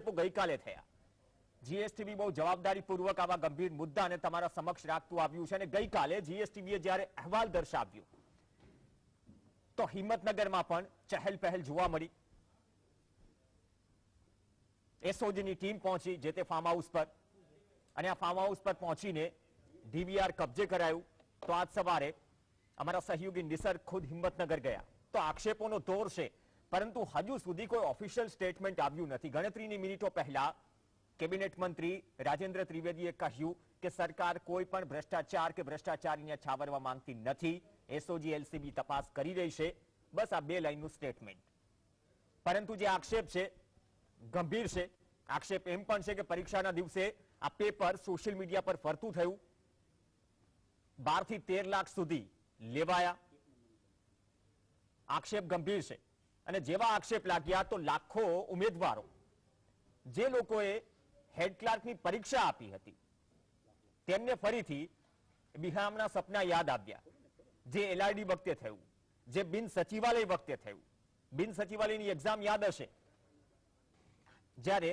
આક્ષેપો ગઈકાલે થયા. જીએસટીબી બહુ જવાબદારીપૂર્વક આવા ગંભીર મુદ્દાને તમારા સમક્ષ રાખતું આવ્યું છે અને ગઈકાલે જીએસટીબીએ જ્યારે અહેવાલ દર્શાવ્યો તો હિંમતનગરમાં પણ ચહેલ પહેલ જોવા મળી. એસઓજીની ટીમ પહોંચી જે તે ફાર્મ હાઉસ પર અને આ ફાર્મ હાઉસ પર પહોંચીને ડીવીઆર કબજે કરાયું. તો આજ સવારે અમારા સહયોગી નિસર્ગ ખુદ હિંમતનગર ગયા. તો આક્ષેપોનો દોર છે, પરંતુ હજુ સુધી કોઈ ઓફિશિયલ સ્ટેટમેન્ટ આવ્યું નથી. ગણતરીની મિનિટો પહેલા કેબિનેટ મંત્રી રાજેન્દ્ર ત્રિવેદીએ કહ્યું કે સરકાર કોઈ પણ ભ્રષ્ટાચાર કે ભ્રષ્ટાચારીને છાવરવા માંગતી નથી. એસઓજી એલસીબી તપાસ કરી રહી છે. બસ આ 2 લાઈનનું સ્ટેટમેન્ટ. પરંતુ જે આક્ષેપ છે ગંભીર છે. આક્ષેપ એમ પણ છે કે પરીક્ષાના દિવસે આ પેપર સોશિયલ મીડિયા પર ફરતું થયું. 12 થી 13 લાખ સુધી લેવાયા. આક્ષેપ ગંભીર છે અને જેવા આક્ષેપ લાગ્યા તો લાખો ઉમેદવારો જે લોકોએ હેડ ક્લાર્કની પરીક્ષા આપી હતી તેમને ફરીથી બિહામના સપના યાદ આવ્યા. જે એલઆરડી વખતે થયું, જે બિન સચિવાલય વખતે થયું. બિન સચિવાલયની એક્ઝામ યાદ હશે, જ્યારે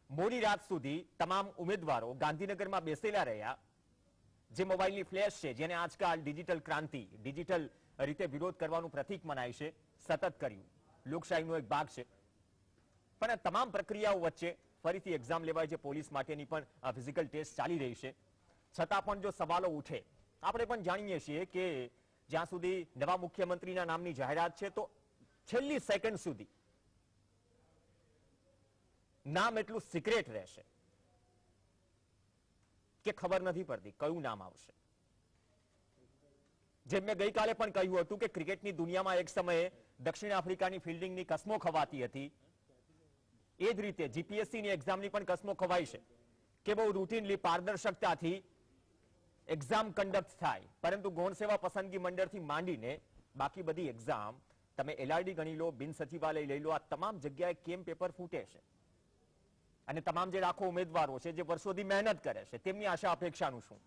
મોડી રાત સુધી તમામ ઉમેદવારો ગાંધીનગરમાં બેસેલા રહ્યા. જે મોબાઈલની ફ્લેશ છે, જેને આજકાલ ડિજિટલ ક્રાંતિ, ડિજિટલ રીતે વિરોધ કરવાનું પ્રતીક મનાય છે, સતત કર્યું. લોકશાહીનો એક ભાગ છે. પણ આ તમામ પ્રક્રિયાઓ વચ્ચે ફરીથી એક્ઝામ લેવાય છે. પોલીસ માટેની પણ ફિઝિકલ ટેસ્ટ ચાલી રહી છે. છતાં પણ જો સવાલો ઉઠે, આપણે પણ જાણીએ છીએ કે જ્યાં સુધી નવા મુખ્યમંત્રીના નામની જાહેરાત છે તો છેલ્લી સેકન્ડ સુધી નામ એટલું સિક્રેટ રહેશે કે ખબર નથી પડતી કયું નામ આવશે. જેમ મેં ગઈકાલે પણ કહ્યું હતું કે ક્રિકેટની દુનિયામાં એક સમયે દક્ષિણ આફ્રિકાની ફિલ્ડિંગની કસમો ખવાતી હતી. એ જ રીતે જીપીએસસીની એક્ઝામની પણ કસમો ખવાય છે કે બહુ રૂટીનલી પારદર્શકતાથી એક્ઝામ કન્ડક્ટ થાય. પરંતુ ગૌણ સેવા પસંદગી મંડળથી માંડીને બાકી બધી એક્ઝામ, તમે એલઆરડી ગણી લો, બિન સચિવાલય લઈ લો, આ તમામ જગ્યાએ કેમ પેપર ફૂટે છે. અને તમામ જે લાખો ઉમેદવારો છે જે વર્ષોથી મહેનત કરે છે તેમની આશા અપેક્ષાનું શું?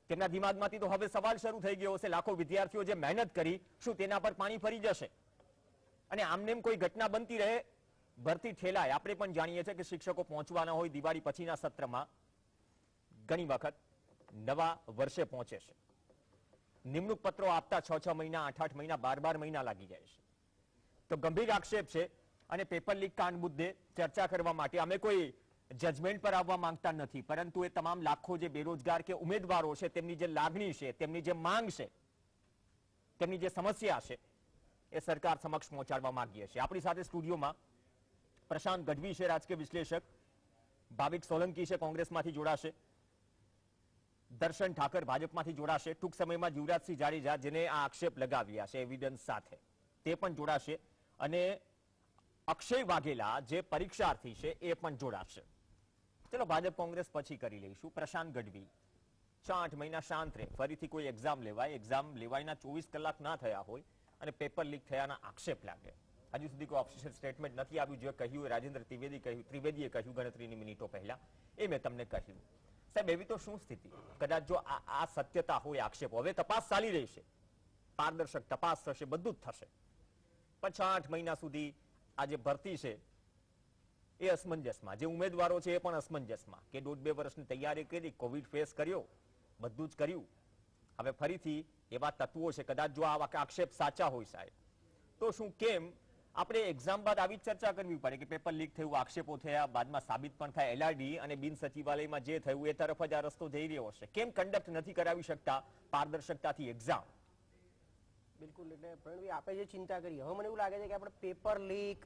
તેમના દિમાગમાંથી તો હવે સવાલ શરૂ થઈ ગયો છે. લાખો વિદ્યાર્થીઓ જે મહેનત કરી, શું તેના પર પાણી ફરી જશે? અને આમનેમ કોઈ ઘટના બનતી રહે, ભરતી ઠેલાય. આપણે પણ જાણીએ છીએ કે શિક્ષકો પહોંચવાના હોય દિવાળી પછીના સત્રમાં, ઘણી વખત નવા વર્ષે પહોંચે છે. નિમણૂક પત્રો આપતા 6 મહિના, 8 મહિના, 12 મહિના લાગી જાય છે. તો ગંભીર આક્ષેપ છે. અને પેપર લીક કાંડ મુદ્દે ચર્ચા કરવા માટે અમે કોઈ જજમેન્ટ પર આવવા માંગતા નથી, પરંતુ એ તમામ લાખો જે બેરોજગાર કે ઉમેદવારો છે તેમની જે લાગણી છે, તેમની જે માંગ છે, તેમની જે સમસ્યા છે એ સરકાર સમક્ષ પહોંચાડવા માંગીએ છીએ. આપણી સાથે સ્ટુડિયોમાં પ્રશાંત ગઢવી છે, રાજકીય વિશ્લેષક. ભાવિક સોલંકી છે, કોંગ્રેસમાંથી જોડાશે. દર્શન ઠાકર ભાજપમાંથી જોડાશે. ટૂંક સમયમાં યુવરાજસિંહ જાડેજા, જેને આ આક્ષેપ લગાવ્યા છે એવિડન્સ સાથે, તે પણ જોડાશે. અને અક્ષય વાઘેલા જે પરીક્ષાર્થી છે એ પણ જોડાશે. ચલો ભાજપ કોંગ્રેસ પછી કરી લઈશું. પ્રશાંત ગઢવી, 6-8 મહિના શાંત રહે, ફરીથી કોઈ એક્ઝામ લેવાય, એક્ઝામ લેવાયના 24 કલાક ના થયા હોય અને પેપર લીક થયાના આક્ષેપ લાગે. હજુ સુધી કોઈ ઓફિશિયલ સ્ટેટમેન્ટ નથી આવ્યું. જે કહ્યું રાજેન્દ્ર ત્રિવેદીએ કહ્યું ગણતરીની મિનિટો પહેલા, એ મેં તમને કહ્યું. સાહેબ, એવી તો શું સ્થિતિ? કદાચ જો આ સત્યતા હોય આક્ષેપો, હવે તપાસ ચાલી રહી છે, પારદર્શક તપાસ થશે, બધું જ થશે, પણ 6-8 મહિના સુધી આ જે ભરતી છે એ અસમંજસમાં, જે ઉમેદવારો છે એ પણ અસમંજસમાં કે 1.5-2 વર્ષની તૈયારી કરી, કોવિડ ફેસ કર્યો, બધું જ કર્યું. હવે ફરીથી એવા તત્વો છે, કદાચ જો આ આક્ષેપ સાચા હોય સાહેબ, તો શું કેમ આપણે એક્ઝામ બાદ આવી ચર્ચા કરવી પડે કે પેપર લીક થયું, આક્ષેપો થયા, બાદમાં સાબિત પણ થાય, એલઆરડી અને બિન સચિવાલયમાં જે થયું એ તરફ જ આ રસ્તો જઈ રહ્યો હશે. કેમ કન્ડક્ટ નથી કરાવી શકતા પારદર્શકતાથી એક્ઝામ? બિલકુલ. એટલે પ્રવીણભાઈ, આપે જે ચિંતા કરી, હવે મને એવું લાગે છે કે આપણે પેપર લીક,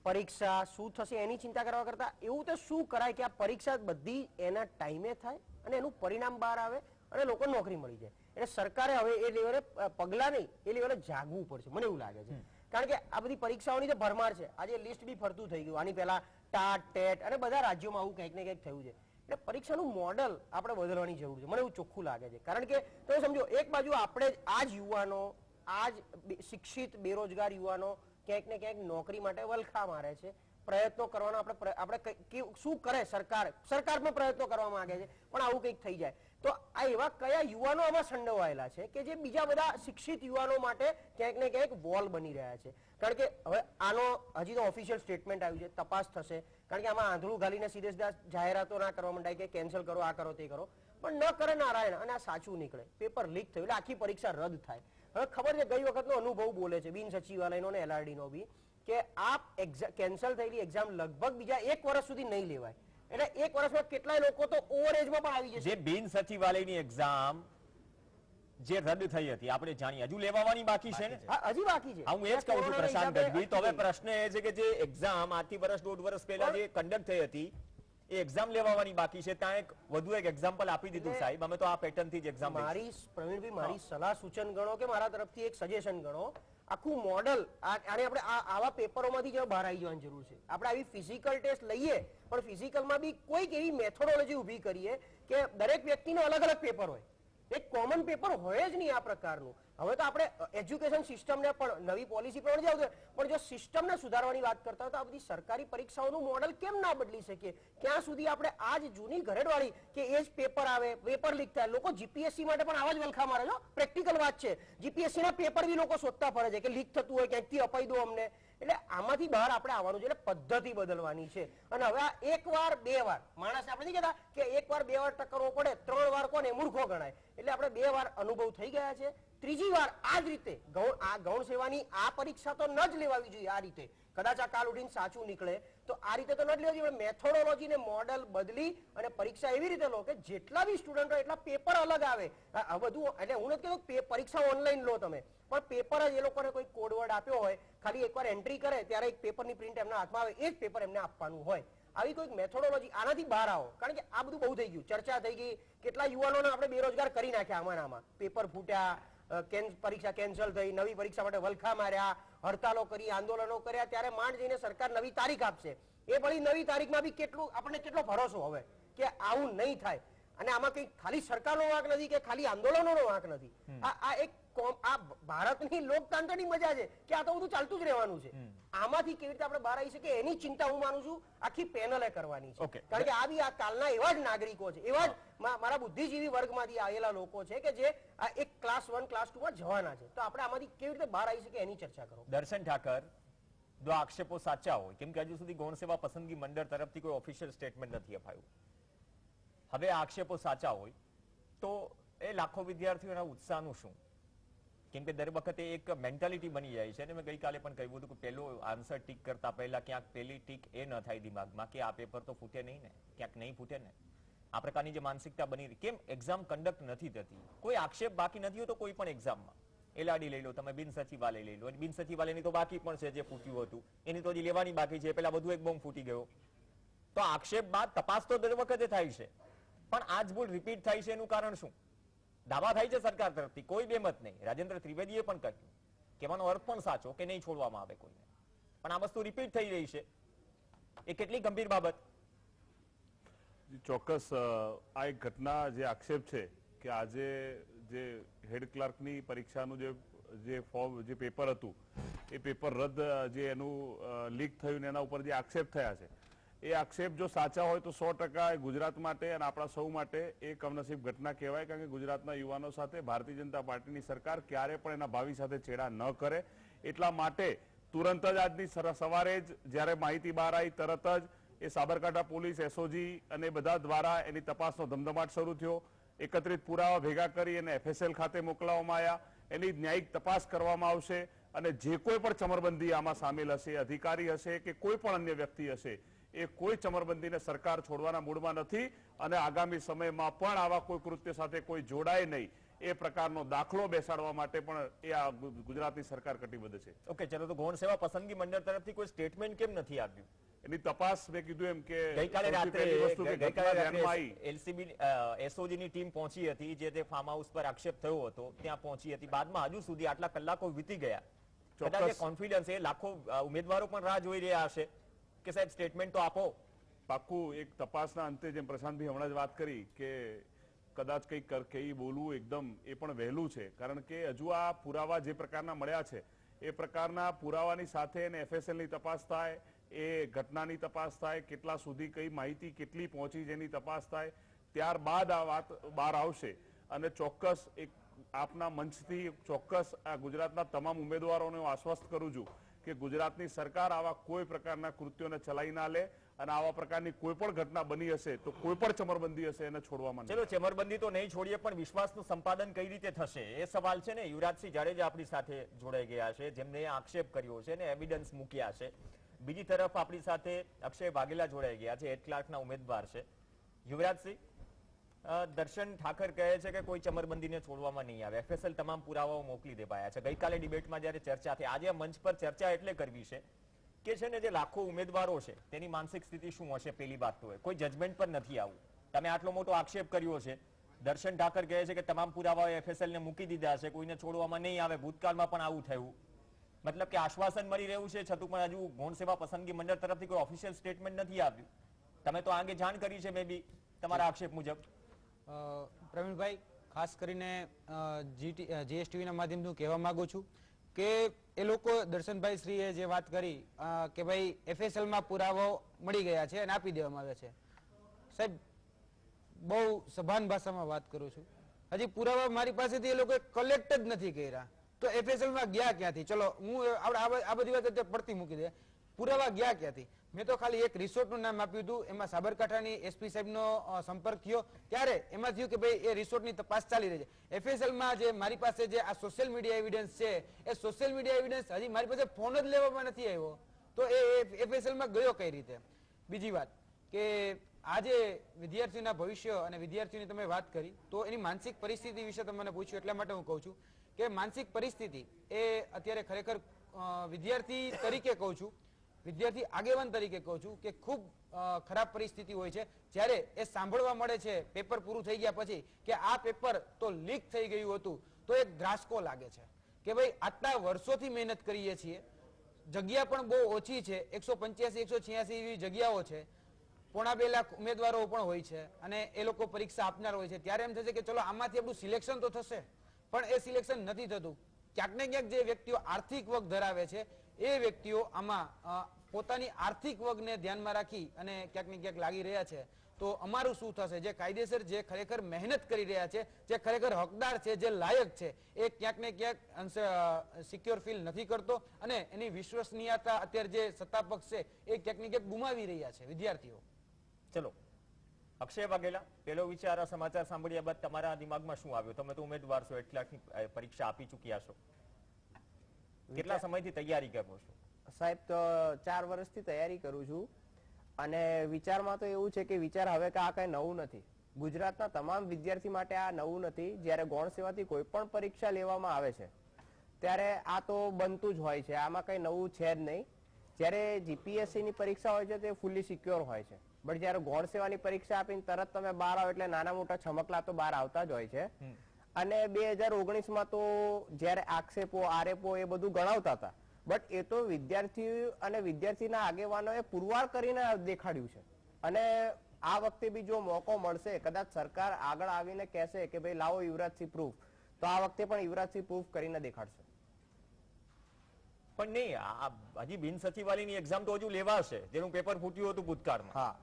પરીક્ષા શું થશે એની ચિંતા કરવા કરતા એવું તો શું કરાય કે આ પરીક્ષા બધી એના ટાઈમે થાય અને એનું પરિણામ બહાર આવે અને લોકો નોકરી મળી જાય. એટલે સરકારે હવે એ લેવલે પગલા નહીં, એ લેવલે જાગવું પડશે, મને એવું લાગે છે. કારણ કે આ બધી પરીક્ષાઓની જે ભરમાર છે, આજે લિસ્ટ બી ફરતું થઈ ગયું. આની પહેલા ટાટ, ટેટ અને બધા રાજ્યોમાં આવું કંઈક ને કંઈક થયું છે. એટલે પરીક્ષાનું મોડલ આપણે બદલવાની જરૂર છે, મને એવું ચોખ્ખું લાગે છે. કારણ કે તમે સમજો, એક બાજુ આપણે આ જ યુવાનો, આ જ શિક્ષિત બેરોજગાર યુવાનો ક્યાંક ને ક્યાંક નોકરી માટે વલખા મારે છે, પ્રયત્નો કરવાનો આપણે શું કરે સરકાર પણ પ્રયત્નો કરવા માંગે છે, પણ આવું કંઈક થઈ જાય તો આ એવા કયા યુવાનો આમાં સંડોવાયેલા છે કે જે બીજા બધા શિક્ષિત યુવાનો માટે ક્યાંક ને ક્યાંક વોલ બની રહ્યા છે? કારણ કે હવે આનો હજી તો ઓફિશિયલ સ્ટેટમેન્ટ આવ્યું છે, તપાસ થશે, કારણ કે આમાં આંધળું ઘાલીને સીધે સીધા જાહેરાતો ના કરવા માંડાય કે કેન્સલ કરો, આ કરો, તે કરો, પણ ન કરે નારાયણ, અને આ સાચું નીકળે, પેપર લીક થયું એટલે આખી પરીક્ષા રદ થાય. હવે ખબર છે ગઈ વખતનો અનુભવ બોલે છે બિન સચિવાલયનો ને LRD નો બી, કે આ કેન્સલ થયેલી એક્ઝામ લગભગ બીજા 1 વર્ષ સુધી નહીં લેવાય. એટલે 1 વર્ષમાં કેટલાય લોકો તો ઓવરેજમાં પણ આવી જશે. જે બિન સચિવાલયની એક્ઝામ જે રદ થઈ હતી આપણે જાણીએ, હજુ લેવાની બાકી છે ને? હા, હજી બાકી છે. હું એ જ કહું છું પ્રશાંત ગઢવી. તો હવે પ્રશ્ન એ છે કે જે એક્ઝામ આજથી વર્ષ 1.5 વર્ષ પહેલા જે કન્ડક્ટ થઈ હતી એ એક્ઝામ લેવાની બાકી છે. ત્યાં એક વધુ એક એક્ઝામ્પલ આપી દીધું સાહેબ, અમે તો આ પેટર્ન થી જ એક્ઝામ મારી પ્રવીણભાઈ મારી સલાહ સૂચન ગણો કે મારા તરફથી એક સજેશન ગણો, આખું મોડલ આને આપણે આવા પેપરોમાંથી જ બહાર આવી જવાની જરૂર છે. આપણે આવી ફિઝિકલ ટેસ્ટ લઈએ પણ ફિઝિકલમાં બી કોઈક એવી મેથોડોલોજી ઊભી કરીએ કે દરેક વ્યક્તિનો અલગ અલગ પેપર હોય, એક કોમન પેપર હોય જ નહીં આ પ્રકારનું. હવે તો આપણે એજ્યુકેશન સિસ્ટમને પણ નવી પોલિસી પ્રમાણે જ આવતું, પણ જો સિસ્ટમને સુધારવાની વાત કરતા હોય તો આ બધી સરકારી પરીક્ષાઓનું મોડલ કેમ ના બદલી શકીએ? ક્યાં સુધી આપણે આ જ જૂની ઘરેડવાળી કે એ જ પેપર આવે, પેપર લીક થાય, લોકો જીપીએસસી માટે પણ આવા જ વલખા મારે છે. પ્રેક્ટિકલ વાત છે, જીપીએસસી ના પેપર બી લોકો શોધતા ફરે છે કે લીક થતું હોય ક્યાંકથી અપાઈ દો અમને. એટલે આમાંથી બહાર આપણે આવવાનું છે, એટલે પદ્ધતિ બદલવાની છે. અને હવે આ 1 વાર 2 વાર માણસ આપણે નહીં કહેતા કે 1 વાર 2 વાર ટકરવો પડે, 3 વાર કોને મૂર્ખો ગણાય. એટલે આપણે 2 વાર અનુભવ થઈ ગયા છે. ત્રીજી વાર આ જ રીતે ગૌણ સેવાની આ પરીક્ષા તો ન જ લેવાવી જોઈએ. આ રીતે કદાચ આ કાલ ઉઠીને સાચું નીકળે તો આ રીતે તો ન જ લેવાવી જોઈએ. મેથોડોલોજી ને મોડલ બદલી અને પરીક્ષા એવી રીતે લો કે જેટલા બી સ્ટુડન્ટ હોય એટલા પેપર અલગ આવે. આ બધું એટલે હું નથી કહેતો પરીક્ષા ઓનલાઈન લો તમે, પણ પેપર જ એ લોકોને કોઈ કોડવર્ડ આપ્યો હોય, ખાલી એકવાર એન્ટ્રી કરે ત્યારે એક પેપરની પ્રિન્ટ એમના હાથમાં આવે, એ જ પેપર એમને આપવાનું હોય. આવી કોઈક મેથોડોલોજી, આનાથી બહાર આવો. કારણ કે આ બધું બહુ થઈ ગયું, ચર્ચા થઈ ગઈ, કેટલા યુવાનોને આપણે બેરોજગાર કરી નાખ્યા આમાં. પેપર ફૂટ્યા, પરીક્ષા કેન્સલ થઈ, નવી પરીક્ષા માટે વલખા માર્યા, હડતાલો કરી, આંદોલનો કર્યા, ત્યારે માંડ જઈને સરકાર નવી તારીખ આપશે. એ ભળી નવી તારીખમાં બી આપણને કેટલો ભરોસો હવે કે આવું નહીં થાય. અને આમાં કઈ ખાલી સરકારનો વાંક નથી કે ખાલી આંદોલનોનો વાંક નથી. આ એક આ ભારતની લોકતંત્રની મજા છે કે આ તો બધું ચાલતું જ રહેવાનું છે. આમાંથી કેવી રીતે આપણે બહાર આવી શકીએ એની ચિંતા હું માનું છું આખી પેનલે કરવાની છે. કારણ કે આ બી આ કાલના એવા જ નાગરિકો છે, એવા જ મારા બુદ્ધિજીવી વર્ગમાંથી આવેલા લોકો છે કે જે આ એક ક્લાસ 1 ક્લાસ 2 માં જવાના છે. તો આપણે આમાંથી કેવી રીતે બહાર આવી શકીએ એની ચર્ચા કરો. દર્શન ઠાકર, જો આક્ષેપો સાચા હોય, કેમ કે હજુ સુધી ગૌણ સેવા પસંદગી મંડળ તરફથી કોઈ ઓફિશિયલ સ્ટેટમેન્ટ નથી અપાયું, હવે આક્ષેપો સાચા હોય તો એ લાખો વિદ્યાર્થીઓના ઉત્સાહનું શું? કેમ કે દર વખતે એક મેન્ટાલિટી બની જાય છે. અને મેં ગઈકાલે પણ કહ્યું હતું કે પહેલો આન્સર ટીક કરતા પહેલા ક્યાંક પહેલી ટીક એ ન થાય દિમાગમાં કે આ પેપર તો ફૂટે નહીં ને, ક્યાંક નહીં ફૂટે ને. આ પ્રકારની જે માનસિકતા બની રહી, કેમ એક્ઝામ કન્ડક્ટ નથી થતી? કોઈ આક્ષેપ બાકી નથી હોતો કોઈ પણ એક્ઝામમાં. LRD લઈ લો, તમે બિન સચિવાલય લઈ લો, બિન સચિવાલયની તો બાકી પણ છે, જે ફૂટ્યું હતું એની તો હજી લેવાની બાકી છે. પેલા વધુ એક બોમ્બ ફૂટી ગયો. તો આક્ષેપ બાદ તપાસ તો દર વખતે થાય છે, પણ આ જ ભૂલ રિપીટ થાય છે. એનું કારણ શું? દાવા થાય છે સરકાર તરફથી, કોઈ બેમત નહીં. રાજેન્દ્ર ત્રિવેદીએ પણ કહ્યું, કહેવાનો અર્થ પણ સાચો કે નહીં છોડવામાં આવે કોઈને, પણ આ વસ્તુ રિપીટ થઈ રહી છે. એ કેટલી ગંભીર બાબત? ચોક્કસ આ એક ઘટના જે આક્ષેપ છે કે આજે જે હેડ ક્લાર્કની પરીક્ષાનું જે ફોર્મ જે પેપર હતું એ પેપર રદ જે એનું લીક થયું એના ઉપર જે આક્ષેપ થયા છે, એ આક્ષેપ જો સાચા હોય તો 100% ગુજરાત માટે અને આપણા સૌ માટે એ કમનસીબ ઘટના કહેવાય. કારણ કે ગુજરાતના યુવાનો સાથે ભારતીય જનતા પાર્ટીની સરકાર ક્યારે પણ એના ભાવિ સાથે છેડા ન કરે. એટલા માટે તુરંત જ આજની સવારે જ જ્યારે માહિતી બહાર આવી તરત જ એ સાબરકાંઠા પોલીસ, SOG અને બધા દ્વારા એની તપાસનો ધમધમાટ શરૂ થયો. એકત્રિત પુરાવા ભેગા કરી અને FSL ખાતે મોકલવામાં આવ્યા. એની ન્યાયિક તપાસ કરવામાં આવશે અને જે કોઈ પણ ચમરબંધી આમાં સામેલ હશે, અધિકારી હશે કે કોઈ પણ અન્ય વ્યક્તિ હશે, એ કોઈ ચમરબંધીને સરકાર છોડવાના મૂડમાં નથી અને આગામી સમયમાં પણ આવા કોઈ કૃત્ય સાથે કોઈ જોડાય નહીં એ પ્રકારનો દાખલો બેસાડવા માટે પણ એ આ ગુજરાતની સરકાર કટિબદ્ધ છે. ઓકે, ચલો. તો ગૌણ સેવા પસંદગી મંડળ તરફથી કોઈ સ્ટેટમેન્ટ કેમ નથી આવ્યું? એની તપાસ મેં કીધું એમ કે ગઈકાલે રાત્રે LCB SOG ની ટીમ પહોંચી હતી, જે તે ફાર્મ હાઉસ પર આક્ષેપ થયો હતો ત્યાં પહોંચી હતી. બાદમાં હજુ સુધી આટલા કલાકો વીતી ગયા, કદાચ કોન્ફિડન્સ એ લાખો ઉમેદવારો પણ રાહ જોઈ રહ્યા હશે કે સાહેબ સ્ટેટમેન્ટ તો આપો. પાક્કું એક તપાસના અંતે જેમ પ્રશાંતભાઈ હમણાં જ વાત કરી કે કદાચ કંઈક બોલવું એકદમ એ પણ વહેલું છે. કારણ કે હજુ આ પુરાવા જે પ્રકારના મળ્યા છે એ પ્રકારના પુરાવાની સાથે એને FSLની તપાસ થાય, એ ઘટનાની તપાસ થાય, કેટલા સુધી કઈ માહિતી કેટલી પહોંચી જેની તપાસ થાય, ત્યારબાદ આ વાત બહાર આવશે. અને ચોક્કસ એક આપના મંચથી ચોક્કસ આ ગુજરાતના તમામ ઉમેદવારોને હું આશ્વસ્ત કરું છું કે ગુજરાતની સરકાર આવા કોઈ પ્રકારના કૃત્યોને ચલાવી ના લે અને આવા પ્રકારની કોઈ પણ ઘટના બની હશે તો કોઈ પણ ચમરબંધી હશે એને છોડવામાં નહીં. ચલો ચેમરબંધી તો નહીં છોડીએ, પણ વિશ્વાસનું સંપાદન કઈ રીતે થશે એ સવાલ છે ને. યુવરાજસિંહ જાડેજા આપણી સાથે જોડાઈ ગયા છે, જેમને આક્ષેપ કર્યો છે ને એવિડન્સ મૂક્યા છે. બીજી તરફ આપણી સાથે અક્ષય વાઘેલા જોડાઈ ગયા છે, હેડ ક્લાર્કના ઉમેદવાર છે. યુવરાજસિંહ, દર્શન ઠાકર કહે છે કે કોઈ ચમરબંધીને છોડવામાં નહીં આવે, એફએસએલ તમામ પુરાવાઓ મોકલી દેવાયા છે. ગઈકાલે ડિબેટમાં જ્યારે ચર્ચા થઈ, આજે મંચ પર ચર્ચા એટલે કરવી છે કે છે ને જે લાખો ઉમેદવારો છે તેની માનસિક સ્થિતિ શું હશે. પેલી વાત તો કોઈ જજમેન્ટ પર નથી આવું. તમે આટલો મોટો આક્ષેપ કર્યો છે. દર્શન ઠાકર કહે છે કે તમામ પુરાવાઓ એફએસએલ ને મૂકી દીધા છે, કોઈને છોડવામાં નહીં આવે. ભૂતકાળમાં પણ આવું થયું. મતલબ કે આશ્વાસન મળી રહ્યું છે, છતાં પણ હજુ ગૌણ સેવા પસંદગી મંડળ તરફથી કોઈ ઓફિશિયલ સ્ટેટમેન્ટ નથી આવ્યું. તમે તો આગે જાણ કરી છે મે બી તમારા આક્ષેપ મુજબ. પ્રવીણભાઈ, ખાસ કરીને જીએસટીવીના માધ્યમથી કહેવા માંગુ છું કે એ લોકો દર્શનભાઈ શ્રીએ જે વાત કરી કે ભાઈ એફએસએલમાં પુરાવાઓ મળી ગયા છે અને આપી દેવામાં આવ્યા છે, સાહેબ બહુ સભાન ભાષામાં વાત કરું છું. હજી પુરાવા મારી પાસેથી એ લોકો કલેક્ટ જ નથી કર્યા, તો એફએસએલમાં ગયા ક્યાંથી? ચલો હું આ બધી વાત અત્યારે પડતી મૂકી દે. પુરાવા ગયા ક્યાંથી? મેં તો ખાલી એક રિસોર્ટનું નામ આપ્યું હતું, એમાં સાબરકાંઠાની એસપી સાહેબનો સંપર્ક થયો ત્યારે એમાં થયું કે ભાઈ એ રિસોર્ટની તપાસ ચાલી રહી છે. એફએસએલમાં જે મારી પાસે જે આ સોશિયલ મીડિયા એવિડન્સ છે, એ સોશિયલ મીડિયા એવિડન્સ હજી મારી પાસે ફોન જ લેવામાં નથી આવ્યો, તો એ એફએસએલમાં ગયો કઈ રીતે? બીજી વાત કે આજે વિદ્યાર્થીઓના ભવિષ્ય અને વિદ્યાર્થીઓની તમે વાત કરી તો એની માનસિક પરિસ્થિતિ વિશે તમે મને પૂછ્યું, એટલા માટે હું કહું છું કે માનસિક પરિસ્થિતિ એ અત્યારે ખરેખર વિદ્યાર્થી તરીકે કહું છું, વિદ્યાર્થી આગેવાન તરીકે કહું છું કે ખૂબ ખરાબ પરિસ્થિતિ હોય છે જ્યારે એ સાંભળવા મળે છે પેપર પૂરું થઈ ગયા પછી કે આ પેપર તો લીક થઈ ગયું હતું, તો એક ધ્રાસકો લાગે છે કે ભાઈ આટલા વર્ષોથી મહેનત કરીએ છીએ, જગ્યા પણ બહુ ઓછી છે, 185 186 એવી જગ્યાઓ છે, 1.25 લાખ ઉમેદવારો પણ હોય છે અને એ લોકો પરીક્ષા આપનાર હોય છે, ત્યારે એમ થશે કે ચલો આમાંથી આપણું સિલેક્શન તો થશે, પણ એ સિલેક્શન નથી થતું. ક્યાંક ને ક્યાંક જે વ્યક્તિઓ આર્થિક વર્ગ ધરાવે છે એ વ્યક્તિઓ આમાં પોતાની આર્થિક વર્ગને ધ્યાનમાં રાખી અને ક્યાંક ને ક્યાંક લાગી રહ્યા છે. તો અમારું શું થશે? જે કાયદેસર, જે ખરેખર મહેનત કરી રહ્યા છે, જે ખરેખર હકદાર છે, જે લાયક છે, એ ક્યાંક ને ક્યાંક સિક્યોર ફીલ નથી કરતો અને એની વિશ્વસનીયતા અત્યારે જે સત્તા પક્ષ છે એ ક્યાંક ને ક્યાંક ગુમાવી રહ્યા છે વિદ્યાર્થીઓ. ચલો અક્ષય વાઘેલા, પેલો વિચાર, સમાચાર સાંભળ્યા બાદ તમારા દિમાગમાં શું આવ્યું? તમે તો ઉમેદવાર છો, એટલાની પરીક્ષા આપી ચૂક્યા છો, કેટલા સમયથી તૈયારી કરો છો? સાહેબ, તો 4 વર્ષથી તૈયારી કરું છું અને વિચારમાં તો એવું છે કે વિચાર હવે કે આ કઈ નવું નથી. ગુજરાતના તમામ વિદ્યાર્થી માટે આ નવું નથી. જ્યારે ગૌણ સેવાથી કોઈ પણ પરીક્ષા લેવામાં આવે છે ત્યારે આ તો બનતું જ હોય છે, આમાં કઈ નવું છે જ નહીં. જ્યારે જીપીએસસી ની પરીક્ષા હોય છે તે ફૂલી સિક્યોર હોય છે, બટ જયારે ગૌણ સેવાની પરીક્ષા આપીને તરત તમે બહાર આવો એટલે નાના મોટા છમકલા તો બહાર આવતા જ હોય છે. અને 2019માં તો જયારે આક્ષેપો, આરેપો એ બધું ગણાવતા હતા, બટ એ તો વિદ્યાર્થી અને વિદ્યાર્થીના આગેવાનોએ પુરવાર કરીને દેખાડ્યું છે. અને આ વખતે બી જો મોકો મળશે, કદાચ સરકાર આગળ આવીને કહેશે કે ભાઈ લાવો યુવરાજસિંહ પ્રૂફ, તો આ વખતે પણ યુવરાજસિંહ પ્રૂફ કરીને દેખાડશે. પણ નહીં, હજી બિન સચિવાલયની એક્ઝામ તો હજુ લેવાશે, જેનું પેપર ફૂટ્યું હતું ભૂતકાળમાં. હા,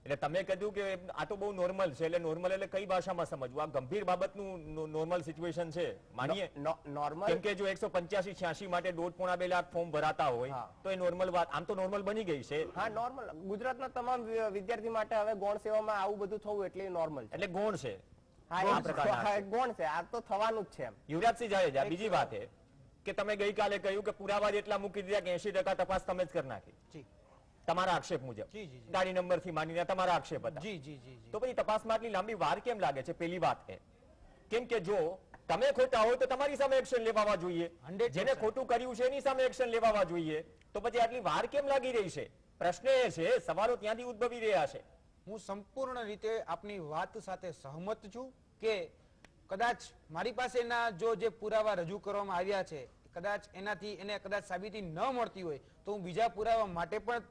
એટલે તમે કીધું કે આ તો બહુ નોર્મલ છે, એટલે નોર્મલ એટલે કઈ ભાષામાં સમજવું? આ ગંભીર બાબતનું નોર્મલ સિચ્યુએશન છે માનીએ? નોર્મલ કેમ કે જો 185 86 માટે 1.25 લાખ ફોર્મ ભરાતા હોય તો એ નોર્મલ વાત, આમ તો નોર્મલ બની ગઈ છે. હા, નોર્મલ. ગુજરાતના તમામ વિદ્યાર્થી માટે હવે ગૌણ સેવામાં આવું બધું થવું એટલે નોર્મલ છે. એટલે ગૌણ છે. હા, ગૌણ છે, આ તો થવાનું જ છે. એમ યુવરાજસિંહ જાડેજા, બીજી વાત એ કે તમે ગઈકાલે કહ્યું કે પુરાવા એટલા મૂકી દીધા કે 80% તપાસ તમે જ કરી નાખી, તમારા આક્ષેપ મુજબ. ગાડી નંબર થી માંડીને તમારા આક્ષેપ હતા. તો પછી તપાસમાં આટલી લાંબી વાર કેમ લાગે છે? પેલી વાત એ કેમ કે જો તમે ખોટા હોય તો તમારી સામે એક્શન લેવા જોઈએ, જેને ખોટું કર્યું છે એની સામે એક્શન લેવા જોઈએ, તો પછી આટલી વાર કેમ લાગી રહી છે? પ્રશ્ન એ છે, સવાલો ત્યાંથી ઉદ્ભવી રહ્યા છે. હું સંપૂર્ણ રીતે આપની વાત સાથે સહમત છું કે કદાચ મારી પાસેના જે પુરાવા રજૂ કરવામાં આવ્યા છે, કદાચ એનાથી એને કદાચ સાબિતી ન મળતી હોય તો હું બીજા પુરાવા માટે પણ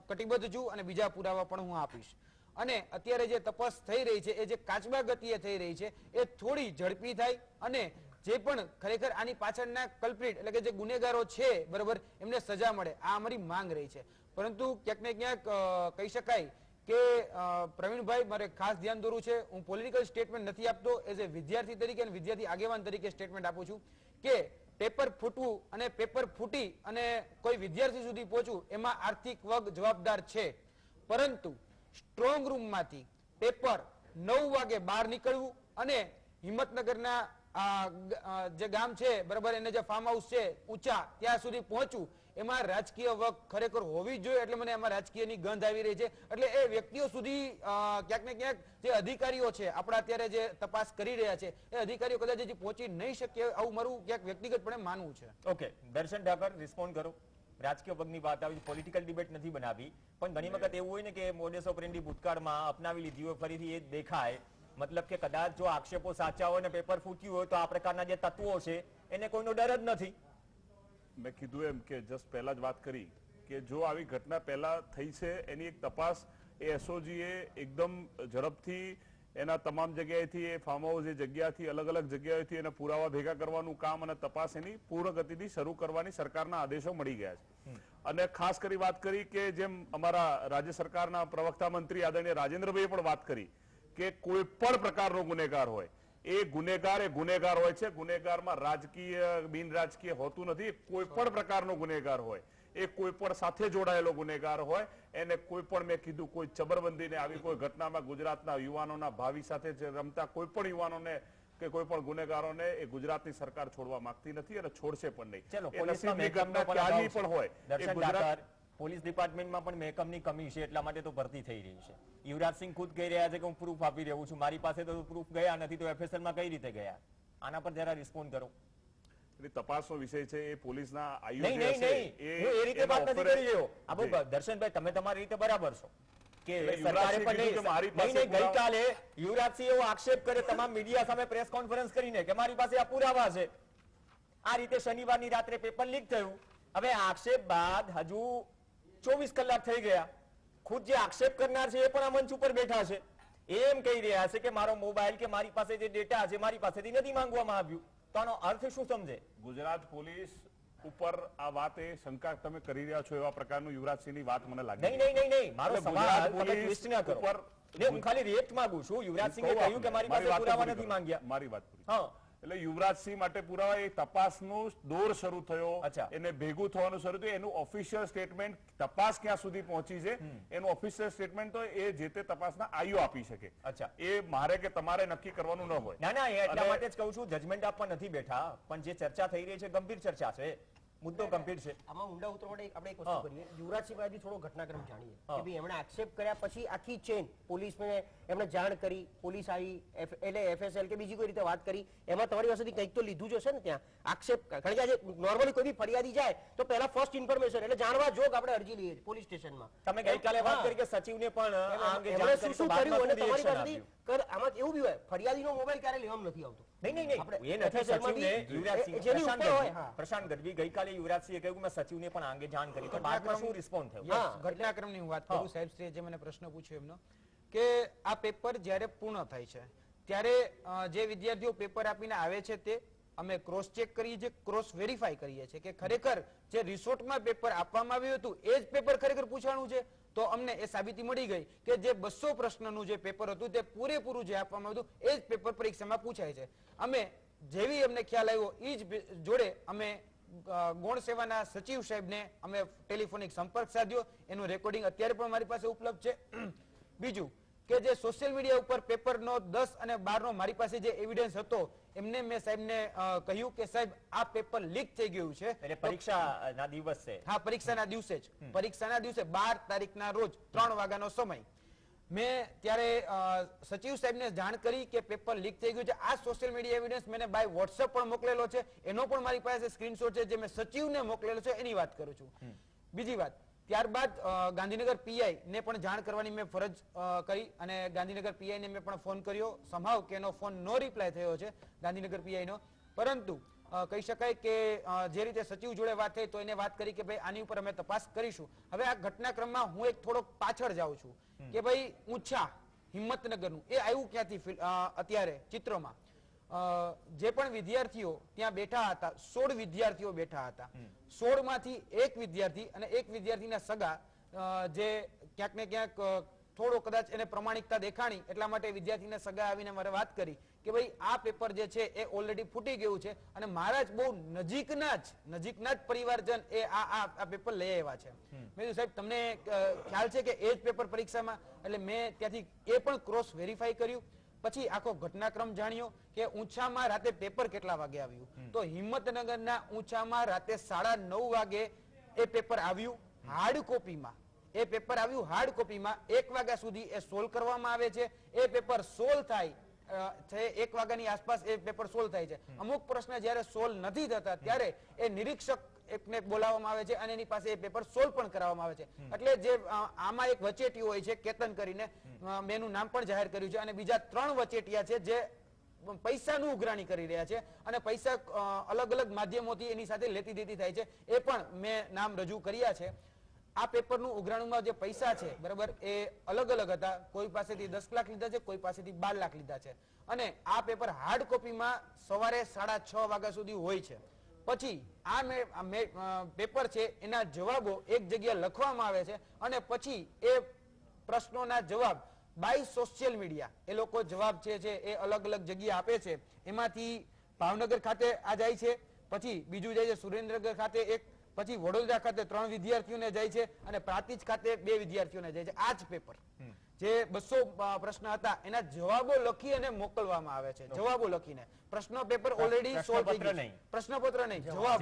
કટિબદ્ધ છું અને બીજા પુરાવા પણ હું આપીશ. અને અત્યારે જે તપાસ થઈ રહી છે એ જે કાચબા ગતિએ થઈ રહી છે એ થોડી ઝડપી થાય અને જે પણ ખરેખર આની પાછળના કલ્પ્રિટ એટલે કે જે ગુનેગારો છે, બરાબર, એમને સજા મળે, આ અમારી માંગ રહી છે. પરંતુ ક્યાંક ને ક્યાંક કહી શકાય કે પ્રવીણભાઈ, મારે ખાસ ધ્યાન દોરવું છે, હું પોલિટિકલ સ્ટેટમેન્ટ નથી આપતો, એઝ એ વિદ્યાર્થી તરીકે અને વિદ્યાર્થી આગેવાન તરીકે સ્ટેટમેન્ટ આપું છું કે પેપર ફૂટવું અને પેપર ફૂટી અને કોઈ વિદ્યાર્થી સુધી પહોંચવું એમાં આર્થિક વર્ગ જવાબદાર છે, પરંતુ સ્ટ્રોંગ રૂમમાંથી પેપર 9 વાગે બહાર નીકળવું અને હિંમતનગરના જે ગામ છે બરાબર, એને જે ફાર્મ હાઉસ છે ઊંચા ત્યાં સુધી પહોંચવું, એમાં રાજકીય વક ખરેખર હોવી જોઈએ. એટલે મને એમાં રાજકીયની ગંધ આવી રહી છે. એટલે એ વ્યક્તિઓ સુધી ક્યાંક ને ક્યાંક જે અધિકારીઓ છે આપણા અત્યારે જે તપાસ કરી રહ્યા છે એ અધિકારીઓ કદાચ હજી પહોંચી નહીં શકે, આવું મારું ક્યાંક વ્યક્તિગતપણે માનવું છે. ઓકે, દર્શન ઠાકર રિસ્પોન્ડ કરો. રાજકીય પગની વાત આવી, પોલિટિકલ ડિબેટ નથી બનાવી, પણ ઘણી વખત એવું હોય ને કે મોડેસ ઓપરેન્ડી ભૂતકાળમાં અપનાવી લીધી હોય, ફરીથી એ દેખાય. મતલબ કે કદાચ જો આક્ષેપો સાચા હોય ને પેપર ફૂટ્યું હોય તો આ પ્રકારના જે તત્વો છે એને કોઈનો ડર જ નથી. મેં કીધું એમ કે જસ્ટ પહેલા જ વાત કરી કે જો આવી ઘટના પહેલા થઈ છે એની એક તપાસ એ એસઓજી એ એકદમ ઝડપથી એના તમામ જગ્યાએથી એ ફાર્મ હાઉસ એ જગ્યાથી અલગ અલગ જગ્યાએથી એને પુરાવા ભેગા કરવાનું કામ અને તપાસ એની પૂર્ણ ગતિથી શરૂ કરવાની સરકારના આદેશો મળી ગયા છે. અને ખાસ કરી વાત કરી કે જેમ અમારા રાજ્ય સરકારના પ્રવક્તા મંત્રી આદરણીય રાજેન્દ્રભાઈએ પણ વાત કરી કે કોઈ પણ પ્રકારનો ગુનેગાર હોય એ ગુનેગાર હોય છે. ગુનેગારમાં રાજકીય બિન રાજકીય હોતું નથી. કોઈ પણ પ્રકારનો ગુનેગાર હોય, એ કોઈ પણ સાથે જોડાયેલો ગુનેગાર હોય, એને કોઈ પણ, મેં કીધું, કોઈ ચબરબંધીને આવી કોઈ ઘટનામાં ગુજરાતના યુવાનોના ભાવિ સાથે રમતા કોઈ પણ યુવાનોને કે કોઈ પણ ગુનેગારોને એ ગુજરાતની સરકાર છોડવા માંગતી નથી અને છોડશે પણ નહીં. ચલો, એ નસીબની ઘટના ક્યાંની પણ હોય, એ ગુજરાત પોલીસ ડિપાર્ટમેન્ટમાં પણ મહેકમની કમી છે, એટલા માટે તો ભરતી થઈ રહી છે. યુવરાજસિંહ ખુદ કહી રહ્યા છે કે હું પ્રૂફ આપી રહ્યો છું, મારી પાસે તો પ્રૂફ ગયા નથી, તો એફએસએલ માં કઈ રીતે ગયા? આના પર જરા રિસ્પોન્ડ કરો. તપાસનો વિષય છે, એ પોલીસના નહીં નહીં નહીં, હું એ રીતે વાત નથી કરી રહ્યો. આ દર્શનભાઈ, તમે તમારી રીતે બરાબર છો કે સરકારે પણ ગઈકાલે યુવરાજસિંહ એવો આક્ષેપ કરે તમામ મીડિયા સામે પ્રેસ કોન્ફરન્સ કરીને કે મારી પાસે આ પુરાવા છે. આ રીતે શનિવારની રાત્રે પેપર લીક થયું. હવે આક્ષેપ બાદ હજુ 24 કલાક થઈ ગયા. ખુદ જે આક્ષેપ કરનાર છે એ પણ આ મંચ ઉપર બેઠા છે, એમ કહી રહ્યા છે કે મારો મોબાઈલ કે મારી પાસે જે ડેટા છે મારી પાસેથી નથી માંગવામાં આવ્યું. તો આનો અર્થ શું સમજે? ગુજરાત પોલીસ ઉપર આ વાત એ શંકા તમે કરી રહ્યા છો એવા પ્રકારનું યુવરાજસિંહની વાત મને લાગે. નહીં, મારો સવાલ તમે ટ્વિસ્ટ ના કરો. હું ખાલી રિએક્ટ માંગુ છું. યુવરાજસિંહે કહ્યું કે મારી પાસે પુરાવા નથી માંગ્યા. મારી વાત પૂરી. એટલે યુવરાજસિંહ માટે પુરાવા એ તપાસનો દોર શરૂ થયો, એને ભેગું થવાનું શરૂ થયું. એનું ઓફિશિયલ સ્ટેટમેન્ટ, તપાસ ક્યાં સુધી પહોંચી છે એનું ઓફિશિયલ સ્ટેટમેન્ટ તો એ જે તે તપાસના આઈઓ આપી શકે. એ મારે કે તમારે નક્કી કરવાનું ન હોય. ના, એટલા માટે જ કહું છું, જજમેન્ટ આપવા નથી બેઠા, પણ જે ચર્ચા થઈ રહી છે ગંભીર ચર્ચા છે, મુદ્દો ગંભીર છે. આમાં ઊંડા ઉતરવા માટે આપણે એક વસ્તુ કરીએ. યુવરાજસિંહ પાસેથી થોડો ઘટનાક્રમ જાણીએ કે ભાઈ એમણે આક્ષેપ કર્યા પછી આખી ચેન પોલીસને એમણે જાણ કરી, પોલીસ આવી, એટલે એફએસએલ કે બીજી કોઈ રીતે વાત કરી, એમાં તમારી પાસેથી કંઈક તો લીધું જ હશે ને ત્યાં આક્ષેપ? કારણ કે આજે નોર્મલી કોઈ બી ફરિયાદી જાય તો પહેલા ફર્સ્ટ ઇન્ફોર્મેશન એટલે જાણવા જોગ આપણે અરજી લઈએ પોલીસ સ્ટેશનમાં. તમે ગઈકાલે વાત કરી કે સચિવને પણ આ અંગે જાણ કરી, શું કર્યું અને તમારી પાસેથી આમાં એવું બી હોય ફરિયાદીનો મોબાઈલ ક્યારે લેવામાં નથી આવતો. પ્રશાંત ગઢવી ગઈકાલે યુવરાજસિંહે કહ્યું મેં સચિવને પણ આ અંગે જાણ કરી, તો બાદમાં શું રિસ્પોન્સ થયો? ઘટનાક્રમની હું વાત કરું, સાહેબશ્રીએ જે મને પ્રશ્ન પૂછ્યો એમનો, કે આ પેપર જ્યારે પૂર્ણ થાય છે ત્યારે જે વિદ્યાર્થીઓ પેપર આપીને આવે છે તે અમે ક્રોસ ચેક કરીએ છીએ, ક્રોસ વેરીફાઈ કરીએ છીએ કે ખરેખર જે રિસોર્ટમાં પેપર આપવામાં આવ્યું હતું એ જ પેપર ખરેખર પૂછવાનું છે. તો અમને એ સાબિતી મળી ગઈ કે જે 200 પ્રશ્નનું જે પેપર હતું તે પૂરેપૂરું જે આપવામાં આવ્યું હતું એ જ પેપર પરીક્ષામાં પૂછાય છે. અમે જેવી અમને ખ્યાલ આવ્યો એ જ જોડે અમે ગૌણ સેવાના સચિવ સાહેબને અમે ટેલિફોનિક સંપર્ક સાધ્યો. એનું રેકોર્ડિંગ અત્યારે પણ મારી પાસે ઉપલબ્ધ છે. બીજું કે જે સોશિયલ મીડિયા ઉપર પેપરનો 10 અને 12 નો મારી પાસે જે એવિડન્સ હતો એમને મેં સાહેબને કહ્યું કે સાહેબ આ પેપર લીક થઈ ગયું છે. એટલે પરીક્ષાના દિવસે? હા, પરીક્ષાના દિવસે જ. પરીક્ષાના દિવસે 12 તારીખના રોજ 3 વાગ્યાનો સમય મેં ત્યારે સચિવ સાહેબને જાણ કરી કે પેપર લીક થઈ ગયું છે. આ સોશિયલ મીડિયા એવિડન્સ મેં બાય વોટ્સએપ પણ મોકલેલો છે, એનો પણ મારી પાસે સ્ક્રીનશોટ છે જે મેં સચિવને મોકલેલો છે, એની વાત કરું છું. બીજી વાત, ત્યારબાદ ગાંધીનગર પીઆઈ ને પણ જાણ કરવાની મેં ફરજ કરી અને ગાંધીનગર પીઆઈ ને મેં પણ ફોન કર્યો. સંભાવ કે એનો ફોન નો રિપ્લાય થયો છે ગાંધીનગર પીઆઈ નો. પરંતુ કહી શકાય કે જે રીતે સચિવ જોડે વાત થઈ તો એને વાત કરી કે ભાઈ આની ઉપર અમે તપાસ કરીશું. હવે આ ઘટનાક્રમમાં હું એક થોડોક પાછળ જાઉં છું કે ભાઈ ઊંચા હિંમતનગરનું એ આવ્યું ક્યાંથી અત્યારે ચિત્રમાં? જે પણ વિદ્યાર્થીઓ ત્યાં બેઠા હતા, 16 વિદ્યાર્થીઓ બેઠા હતા. 16 માંથી એક વિદ્યાર્થી અને એક વિદ્યાર્થીના સગા જે ક્યાંક ને ક્યાંક થોડો કદાચ એને પ્રમાણિકતા દેખાણી એટલા માટે વિદ્યાર્થીને સગા આવીને મારે વાત કરી કે ભાઈ આ પેપર જે છે એ ઓલરેડી ફૂટી ગયું છે અને મારા જ બહુ નજીકના જ પરિવારજન એ આ પેપર લઈ આવ્યા છે. મેં કીધું સાહેબ તમને ખ્યાલ છે કે એ જ પેપર પરીક્ષામાં, એટલે મેં ત્યાંથી એ પણ ક્રોસ વેરીફાઈ કર્યું. પછી આખો ઘટનાક્રમ જાણ્યો કે ઊંચામાં રાતે પેપર કેટલા વાગે આવ્યું. તો હિંમતનગરના ઊંચામાં રાતે 9:30 વાગે એ પેપર આવ્યું હાર્ડ કોપીમાં. એ પેપર આવ્યું હાર્ડ કોપીમાં 1 વાગ્યા સુધી એ સોલ્વ કરવામાં આવે છે. એ પેપર સોલ્વ થાય છે 1 વાગ્યાની આસપાસ એ પેપર સોલ્વ થાય છે. અમુક પ્રશ્ન જ્યારે સોલ્વ નથી થતા ત્યારે એ નિરીક્ષક એકને બોલાવવામાં આવે છે અને એની પાસે એ પેપર સોલ્વ પણ કરાવવામાં આવે છે. એટલે જે આમાં એક વચેટી હોય છે કેતન કરીને, મેં એનું નામ પણ જાહેર કર્યું છે, અને બીજા 3 વચેટિયા છે જે પૈસાનું ઉઘરાણી કરી રહ્યા છે અને પૈસા અલગ અલગ માધ્યમોથી એની સાથે લેતી દેતી થાય છે. એ પણ મેં નામ રજૂ કર્યા છે. આ પેપરનું ઉઘરાણીમાં જે પૈસા છે બરાબર એ અલગ અલગ હતા. કોઈ પાસેથી 10 લાખ લીધા છે, કોઈ પાસેથી 12 લાખ લીધા છે. અને આ પેપર હાર્ડ કોપીમાં સવારે 6:30 વાગ્યા સુધી હોય છે. પછી આ પેપર છે એના જવાબો એક જગ્યાએ લખવામાં આવે છે અને પછી એ પ્રશ્નોના જવાબ બાય સોશિયલ મીડિયા એ લોકો જવાબ છે એ અલગ અલગ જગ્યાએ આપે છે. એમાંથી ભાવનગર ખાતે આ જાય છે, પછી બીજું જાય છે સુરેન્દ્રનગર ખાતે એક, પછી વડોદરા ખાતે 3 વિદ્યાર્થીઓને જાય છે અને પ્રાંતિજ ખાતે 2 વિદ્યાર્થીઓને જાય છે. આ જ પેપર જે 200 પ્રશ્ન હતા એના જવાબો લખી અને મોકલવામાં આવે છે. જવાબો લખીને પ્રશ્ન પેપર ઓલરેડી સોલ્વ થઈ ગયું. પ્રશ્નપત્ર નહીં, જવાબ.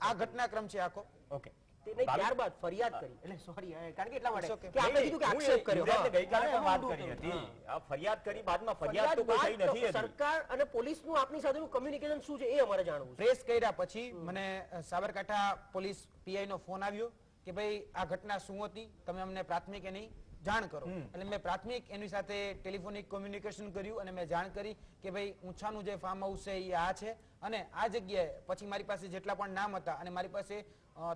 આ ઘટનાક્રમ છે આખો. ઓકે. ત્યારબાદ ફરિયાદ કરી, એટલે સોરી કારણ કે એટલા માટે કે આપણે કીધું કે આક્ષેપ કર્યો. ગઈકાલે પણ વાત કરી હતી. આ ફરિયાદ કરી બાદમાં ફરિયાદ તો કોઈ થઈ નથી. સરકાર અને પોલીસનું આપની સાથેનું કમ્યુનિકેશન શું છે એ અમારે જાણવું છે. પ્રેસ કર્યા પછી મને સાબરકાંઠા પોલીસ પીઆઈ નો ફોન આવ્યો કે ભાઈ આ ઘટના શું હતી, તમે અમને પ્રાથમિક એની જાણ કરો. એટલે મેં પ્રાથમિક એની સાથે ટેલિફોનિક કોમ્યુનિકેશન કર્યું અને મેં જાણ કરી કે ભાઈ ઊંચાનું જે ફાર્મ હાઉસ છે એ આ છે અને આ જગ્યાએ. પછી મારી પાસે જેટલા પણ નામ હતા અને મારી પાસે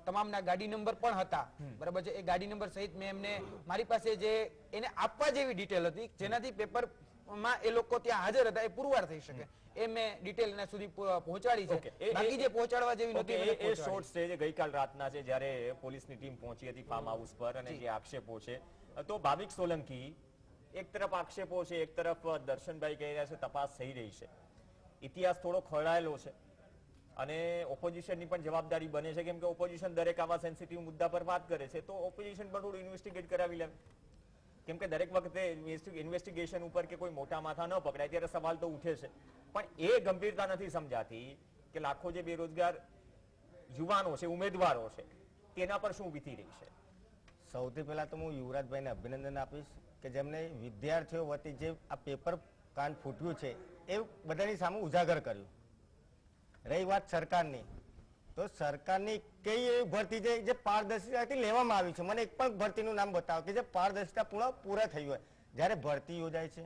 તમામના ગાડી નંબર પણ હતા બરાબર છે. એ ગાડી નંબર સહિત મેં એમને મારી પાસે જે એને આપવા જેવી ડિટેલ હતી જેનાથી પેપરમાં એ લોકો ત્યાં હાજર હતા એ પુરવાર થઈ શકે એ મેં ડિટેલ એના સુધી પહોંચાડી છે. બાકી જે પહોંચાડવા જેવી નથી એ શોર્ટ્સ છે જે ગઈકાલ રાતના છે જ્યારે પોલીસની ટીમ પહોંચી હતી ફાર્મ હાઉસ પર અને જે આક્ષેપો છે. તો ભાવિક સોલંકી, એક તરફ આક્ષેપો છે, એક તરફ દર્શનભાઈ કહી રહ્યા છે તપાસ થઈ રહી છે. ઇતિહાસ થોડો ખરડાયેલો છે અને ઓપોઝિશનની પણ જવાબદારી બને છે, કેમ કે ઓપોઝિશન દરેક આવા સેન્સિટિવ મુદ્દા પર વાત કરે છે તો ઓપોઝિશન પણ થોડું ઇન્વેસ્ટિગેટ કરાવી લે, કેમ કે દરેક વખતે ઇન્વેસ્ટિગેશન ઉપર કે કોઈ મોટા માથા ન પકડાય ત્યારે સવાલ તો ઉઠે છે. પણ એ ગંભીરતા નથી સમજાતી કે લાખો જે બેરોજગાર યુવાનો છે, ઉમેદવારો છે, તેના પર શું વીતી રહી છે. સૌથી પહેલા તો હું યુવરાજભાઈને અભિનંદન આપીશ કે જેમને વિદ્યાર્થીઓ વતી જે આ પેપર કાંડ ફૂટ્યું છે એ બધાની સામે ઉજાગર કર્યું. રહી વાત સરકારની, તો સરકારની કઈ એવી ભરતી છે જે પારદર્શિતાથી લેવામાં આવી છે. મને એક પણ ભરતીનું નામ બતાવો કે જે પારદર્શિતા પૂરા થઈ હોય. જ્યારે ભરતી યોજાય છે,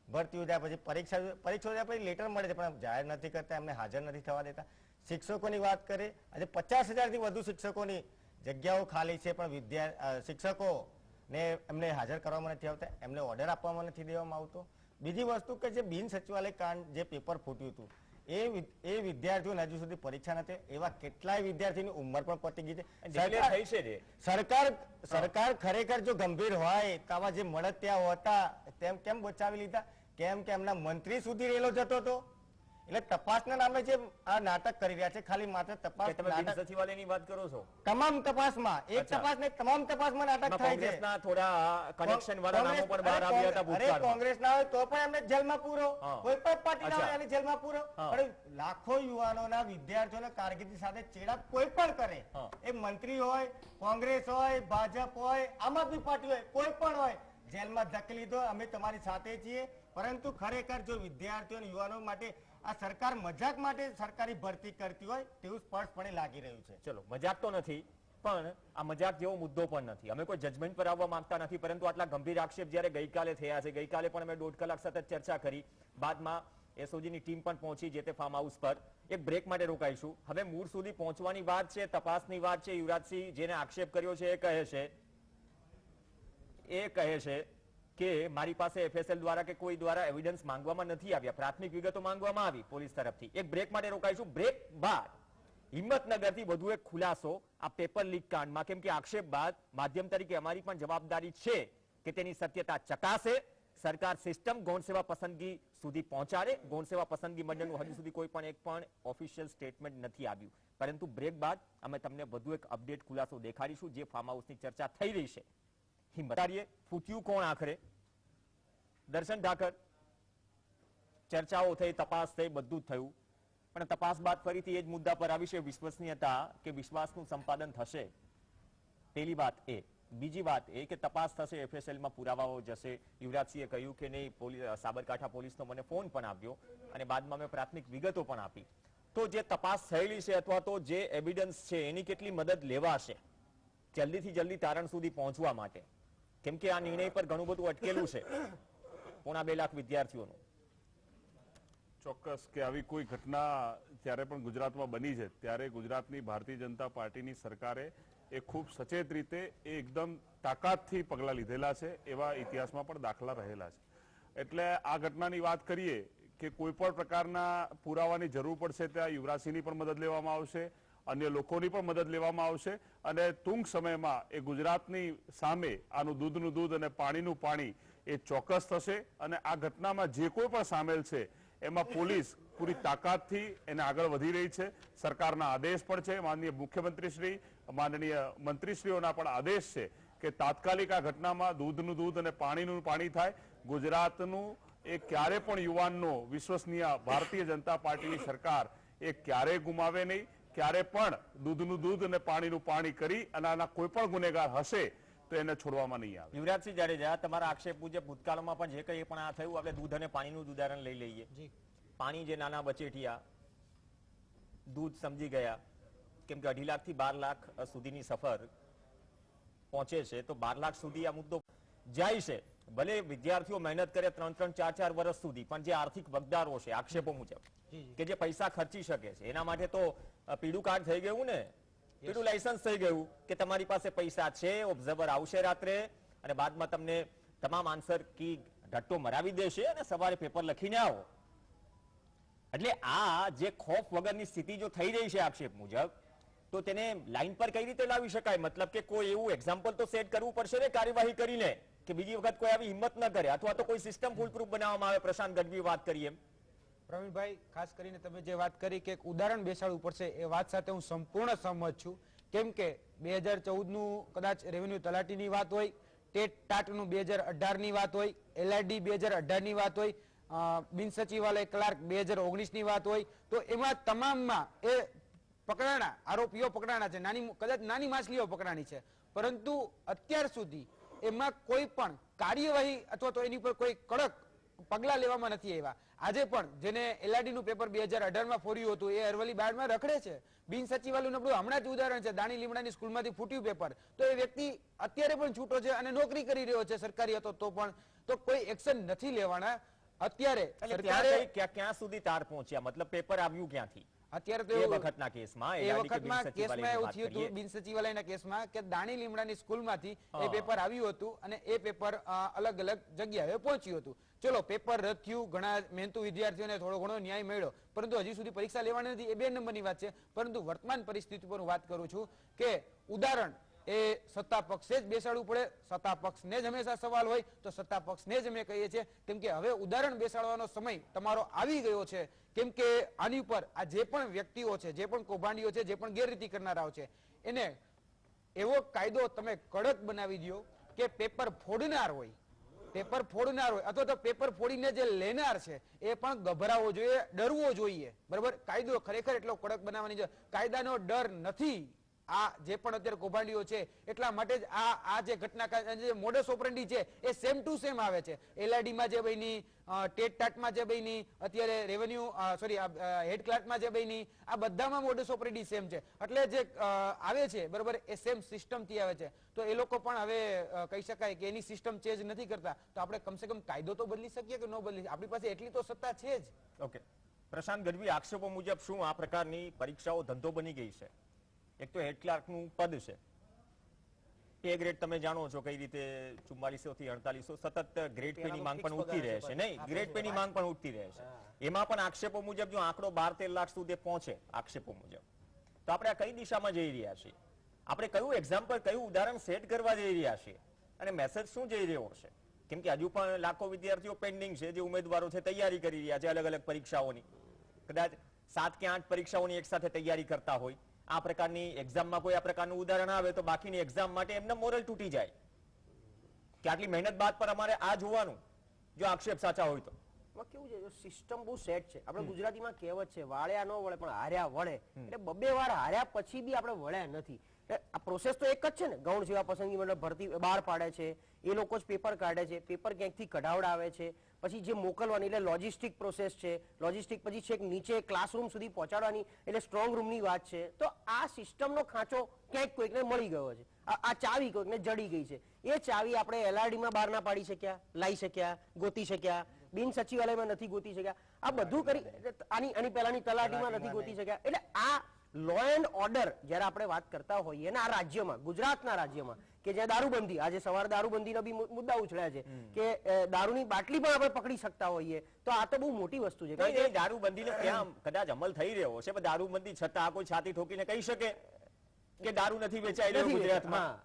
ભરતી યોજાય પછી પરીક્ષા યોજાય પછી લેટર મળે છે પણ જાહેર નથી કરતા, એમને હાજર નથી થવા દેતા. શિક્ષકોની વાત કરીએ, આજે 50,000થી વધુ શિક્ષકોની જગ્યાઓ ખાલી છે પણ શિક્ષકોને એમને હાજર કરવામાં નથી આવતા, એમને ઓર્ડર આપવામાં નથી દેવામાં આવતો. બીજી વસ્તુ કે જે બિન સચિવાલય કાંડ જે પેપર ફૂટ્યું હતું એ વિદ્યાર્થીઓને હજુ સુધી પરીક્ષા નથી. એવા કેટલાય વિદ્યાર્થીની ઉંમર પણ પતી ગઈ છે. સરકાર ખરેખર જો ગંભીર હોય તો આવા જે મળતિયા હતા તેમ કેમ બચાવી લીધા? કેમ કે એમના મંત્રી સુધી રેલો જતો હતો. એટલે તપાસના નામે જે આ નાટક કરી રહ્યા છે ખાલી માત્ર તપાસ. સચિવાલયની વાત કરો છો? તમામ તપાસમાં એક તપાસ ને તમામ તપાસમાં નાટક થાય છે. કોંગ્રેસના થોડા કનેક્શન વાળા નામો પણ બહાર આવ્યા હતા ભૂતકાળમાં. કોંગ્રેસના હોય તો પણ એમને જેલમાં પૂરો, કોઈ પણ પાર્ટીના હોય એને જેલમાં પૂરો. પણ લાખો યુવાનોના વિદ્યાર્થીઓના કારકિર્દી સાથે ચેડા કોઈ પણ કરે, એ મંત્રી હોય, કોંગ્રેસ હોય, ભાજપ હોય, આમ આદમી પાર્ટી હોય, કોઈ પણ હોય, જેલમાં ધકેલી દો, અમે તમારી સાથે છીએ. પરંતુ ખરેખર જો વિદ્યાર્થીઓ અને યુવાનો માટે આ સરકાર મજાક માટે સરકારી ભરતી કરતી હોય તેવું સ્પષ્ટપણે લાગી રહ્યું છે. ચલો, મજાક તો નથી પણ આ મજાક જેવો મુદ્દો પણ નથી. અમે કોઈ જજમેન્ટ પર આવવા માંગતા નથી, પરંતુ આટલા ગંભીર આક્ષેપ જ્યારે ગઈકાલે થયા છે, ગઈકાલે પણ અમે 1.5 કલાક સતત ચર્ચા કરી, બાદમાં એસઓજીની ટીમ પણ પહોંચી જે તે ફાર્મ હાઉસ પર. એક બ્રેક માટે રોકાઈશું. હવે મૂળ સુધી પહોંચવાની વાત છે, તપાસની વાત છે. યુવરાજસિંહ જેને આક્ષેપ કર્યો છે એ કહે છે કે મારી પાસે એફએસએલ દ્વારા કે કોઈ દ્વારા એવિડન્સ માંગવામાં નથી આવ્યા, પ્રાથમિક વિગતો માંગવામાં આવી પોલીસ તરફથી. એક બ્રેક માટે રોકાઈશું. બ્રેક બાદ હિંમતનગરથી વધુ એક ખુલાસો આ પેપર લીક કાંડમાં, કેમ કે આક્ષેપ બાદ માધ્યમ તરીકે અમારી પણ જવાબદારી છે કે તેની સત્યતા ચકાસે, સરકાર સિસ્ટમ ગૌણ સેવા પસંદગી સુધી પહોંચાડે. ગૌણ સેવા પસંદગી મંડળનું હજુ સુધી કોઈ પણ એક પણ ઓફિશિયલ સ્ટેટમેન્ટ નથી આવ્યું. પરંતુ બ્રેક બાદ અમે તમને વધુ એક અપડેટ ખુલાસો દેખાડીશું. જે ફાર્મ હાઉસની ચર્ચા થઈ રહી છે, હિંમત ફૂટ્યું કોણ આખરે? દર્શન ઠાકર, ચર્ચાઓ થઈ, તપાસ થઈ, બધું જ થયું, પણ તપાસ બાદ ફરીથી એ જ મુદ્દા પર આવી છે, વિશ્વસનીયતા કે વિશ્વાસનું સંપાદન થશે. પહેલી વાત એ. બીજી વાત એ કે તપાસ થશે, એફએસએલમાં પુરાવાઓ જશે. યુવરાજસિંહે કહ્યું કે નહીં, સાબરકાંઠા પોલીસનો મને ફોન પણ આવ્યો અને બાદમાં મેં પ્રાથમિક વિગતો પણ આપી. તો જે તપાસ થયેલી છે અથવા તો જે એવિડન્સ છે એની કેટલી મદદ લેવાશે જલ્દીથી જલ્દી તારણ સુધી પહોંચવા માટે? કેમ કે આ નિર્ણય પર ઘણું બધું અટકેલું છે 2.5 લાખ વિદ્યાર્થીઓનું. ચોક્કસ કે આવી કોઈ ઘટના જ્યારે પણ ગુજરાતમાં બની છે ત્યારે ગુજરાતની ભારતીય જનતા પાર્ટીની સરકારે એ ખૂબ સચેત રીતે એકદમ તાકાતથી પગલાં લીધેલા છે. એવા ઇતિહાસમાં પણ દાખલા રહેલા છે. એટલે આ ઘટનાની વાત કરીએ કે કોઈ પણ પ્રકારના પુરાવાની જરૂર પડશે ત્યાં યુવરાજસિંહની પણ મદદ લેવામાં આવશે, અન્ય લોકોની પણ મદદ લેવામાં આવશે અને ટૂંક સમયમાં એ ગુજરાતની સામે આનું દૂધનું દૂધ અને પાણીનું પાણી એ ચોક્કસ થશે. અને આ ઘટનામાં જે કોઈ પણ સામેલ છે એમાં પોલીસ પૂરી તાકાતથી એને આગળ વધી રહી છે. સરકારના આદેશ પણ છે, માનનીય મુખ્યમંત્રીશ્રી, માનનીય મંત્રીશ્રીઓના પણ આદેશ છે કે તાત્કાલિક આ ઘટનામાં દૂધનું દૂધ અને પાણીનું પાણી થાય. ગુજરાતનું એ ક્યારે પણ યુવાનનો વિશ્વસનીય ભારતીય જનતા પાર્ટીની સરકાર એ ક્યારેય ગુમાવે નહીં. ક્યારે પણ દૂધનું દૂધ અને પાણીનું પાણી કરી અને આના કોઈ પણ ગુનેગાર હશે તો એને છોડવામાં નહીં આવે. યુવરાજસિંહ જાડેજા, તમારા આક્ષેપ મુજબ ભૂતકાળમાં પણ જે કંઈ પણ આ થયું, આપણે દૂધ અને પાણીનું ઉદાહરણ લઈ લઈએ. પાણી જે નાના બચેટિયા દૂધ સમજી ગયા, કેમ કે 2.5 લાખથી 12 લાખ સુધીની સફર પહોંચે છે, તો 12 લાખ સુધી આ મુદ્દો જાય છે. ભલે વિદ્યાર્થીઓ મહેનત કરે 3-3, 4-4 વર્ષ સુધી, પણ જે આર્થિક વગદારો છે આક્ષેપો મુજબ કે જે પૈસા ખર્ચી શકે છે એના માટે તો પીળું કાર્ડ થઈ ગયું ને, પીળું લાયસન્સ થઈ ગયું કે તમારી પાસે પૈસા છે, ઓબ્ઝર્વર આવશે રાત્રે અને બાદમાં તમને તમામ આન્સર કી ઢટ્ટો મરાવી દેશે અને સવારે પેપર લખીને આવો. એટલે આ જે ખોફ વગરની સ્થિતિ જો થઈ રહી છે આક્ષેપ મુજબ, તો તેને લાઈન પર કઈ રીતે લાવી શકાય? મતલબ કે કોઈ એવું એક્ઝામ્પલ તો સેટ કરવું પડશે ને કાર્યવાહી કરીને કે બીજી વખત કોઈ આવી હિંમત ન કરે, અથવા તો કોઈ સિસ્ટમ ફૂલ પ્રૂફ બનાવવામાં આવે. પ્રશાંત ગઢવી વાત કરી એમ. પ્રવીણભાઈ, ખાસ કરીને તમે જે વાત કરી કે એક ઉદાહરણ બેસાડવું પડશે, એ વાત સાથે હું સંપૂર્ણ સહમત છું. કેમ કે 2014નું કદાચ રેવન્યુ તલાટીની વાત હોય, ટેટ ટાટનું 2018ની વાત હોય, એલઆરડી 2018ની વાત હોય, બિન સચિવાલય ક્લાર્ક 2019ની વાત હોય, તો એમાં તમામમાં એ પકડાણા આરોપીઓ પકડાણા છે, કદાચ નાની માછલીઓ પકડાણી છે, પરંતુ અત્યાર સુધી એમાં કોઈ પણ કાર્યવાહી અથવા તો એની પર કોઈ કડક પગલા લેવામાં નથી આવ્યા. આજે પણ જેને એલઆરડી નું પેપર 2018માં ફોર્યું હતું એ અરવલ્લી બારમાં રખડે છે. બિન સચિવાલયનું હમણાં જ ઉદાહરણ છે, દાણી લીમડાની સ્કૂલમાંથી ફૂટ્યું પેપર, તો એ વ્યક્તિ અત્યારે પણ છૂટો છે અને નોકરી કરી રહ્યો છે સરકારી હતો તો પણ, તો કોઈ એક્શન નથી લેવાના. અત્યારે સરકારે ક્યાં સુધી તાર પહોંચ્યા? મતલબ પેપર આવ્યું ક્યાંથી? અત્યારે તો એ વખતના કેસમાં એવું થયું હતું બિન સચિવાલયના કેસમાં કે દાણી લીમડાની સ્કૂલમાંથી એ પેપર આવ્યું હતું અને એ પેપર અલગ અલગ જગ્યાએ પહોંચ્યું હતું. ચલો, પેપર રદ થયું, ઘણા મહેનતુ વિદ્યાર્થીઓને થોડો ઘણો ન્યાય મળ્યો, પરંતુ હજી સુધી પરીક્ષા લેવાની નથી, એ 2 નંબરની વાત છે. પરંતુ વર્તમાન પરિસ્થિતિ પર હું વાત કરું છું કે ઉદાહરણ એ સત્તા પક્ષે જ બેસાડવું પડે. સત્તા પક્ષને જ હંમેશા સવાલ હોય તો સત્તા પક્ષને જ અમે કહીએ છીએ, કેમ કે હવે ઉદાહરણ બેસાડવાનો સમય તમારો આવી ગયો છે. કેમ કે આની ઉપર આ જે પણ વ્યક્તિઓ છે, જે પણ કૌભાંડીઓ છે, જે પણ ગેરરીતિ કરનારાઓ છે, એને એવો કાયદો તમે કડક બનાવી દો કે પેપર ફોડનાર હોય અથવા તો પેપર ફોડીને જે લેનાર છે એ પણ ગભરાવો જોઈએ, ડરવો જોઈએ. બરાબર, કાયદો ખરેખર એટલો કડક બનાવવાની છે. કાયદાનો ડર નથી આ જે પણ અત્યારે કૌભાંડીઓ છે, એટલા માટે જ આ જે ઘટના જે મોડસ ઓપરેન્ડી છે એ સેમ ટુ સેમ આવે છે. એલઆરડીમાં જે બની, ટેટ ટાટમાં જે બની, અત્યારે રેવન્યુ હેડ ક્લાર્કમાં જે બની, આ બધામાં મોડસ ઓપરેન્ડી સેમ છે. એટલે જે આવે છે બરોબર એ સેમ સિસ્ટમથી આવે છે. તો એ લોકો પણ હવે કહી શકાય કે એની સિસ્ટમ ચેન્જ નથી કરતા, તો આપણે કમસે કમ કાયદો તો બદલી શકીએ કે ન બદલી? આપણી પાસે એટલી તો સત્તા છે જ. ઓકે, પ્રશાંત ગઢવી, આક્ષેપો મુજબ શું આ પ્રકારની પરીક્ષાઓ ધંધો બની ગઈ છે? એક તો હેડ ક્લાર્કનું પદ છે, પે ગ્રેડ તમે જાણો છો કઈ રીતે 4400 થી 4800 સતત ગ્રેડ પે ની માંગ પણ ઉઠતી રહે છે. નહીં, ગ્રેડ પે ની માંગ પણ ઉઠતી રહે છે. એમાં પણ આક્ષેપો મુજબ જો આંકડો 12-13 લાખ સુધી પહોંચે આક્ષેપો મુજબ, તો આપણે આ કઈ દિશામાં જઈ રહ્યા છીએ? આપણે કયું એક્ઝામ્પલ, કયું ઉદાહરણ સેટ કરવા જઈ રહ્યા છીએ? અને મેસેજ શું જઈ રહ્યો છે? કેમ કે હજુ પણ લાખો વિદ્યાર્થીઓ પેન્ડિંગ છે, જે ઉમેદવારો છે તૈયારી કરી રહ્યા છે અલગ અલગ પરીક્ષાઓની. કદાચ 7 કે 8 પરીક્ષાઓની એક સાથે તૈયારી કરતા હોય, આ પ્રકારની એક્ઝામમાં કોઈ આ પ્રકારનું ઉદાહરણ આવે તો બાકીની એક્ઝામ માટે એમને મોરલ તૂટી જાય કે આટલી મહેનત બાદ પર અમારે આ જોવાનું, જો આક્ષેપ સાચા હોય તો. કેવું છે, સિસ્ટમ બહુ સેટ છે. આપણે ગુજરાતીમાં કહેવત છે, વાળ્યા ન વળે પણ હાર્યા વળે. એટલે બબે વાર હાર્યા પછી બી આપણે વળ્યા નથી. આ પ્રોસેસ તો એક જ છે ને, ગૌણ સેવા પસંદગી મંડળ ભરતી બહાર પાડે છે, એ લોકો જ પેપર કાઢે છે, પેપર ક્યાંકથી કઢાવડાવે છે, પછી જે મોકલવાની એટલે લોજિસ્ટિક પ્રોસેસ છે, લોજિસ્ટિક પછી છેક નીચે ક્લાસરૂમ સુધી પહોંચાડવાની એટલે સ્ટ્રોંગ રૂમની વાત છે. તો આ સિસ્ટમનો ખાંચો ક્યાંક કોઈકને મળી ગયો છે, આ ચાવી કોઈકને જડી ગઈ છે. એ ચાવી આપણે એલઆરડીમાં બહાર ના પાડી શક્યા, લાવી શક્યા, ગોતી શક્યા, બિન સચિવાલયમાં નથી ગોતી શક્યા, આ બધું કરી આની પહેલાની તલાટીમાં નથી ગોતી શક્યા. એટલે આ લો એન્ડ ઓર્ડર જ્યારે આપણે વાત કરતા હોઈએ ને આ રાજ્યમાં, ગુજરાતના રાજ્યમાં કે જ્યાં દારૂબંધી, આજે સવારે દારૂબંધીનો બી મુદ્દા ઉછળ્યા છે કે દારૂની બાટલી પણ આપણે પકડી શકતા હોઈએ, તો આ તો બહુ મોટી વસ્તુ છે. કારણ કે દારૂબંધીનો ક્યાં કદાચ અમલ થઈ રહ્યો છે, પણ દારૂબંધી છતાં કોઈ છાતી ઠોકીને કહી શકે કે દારૂ નથી વેચાઈ રહ્યો ગુજરાતમાં?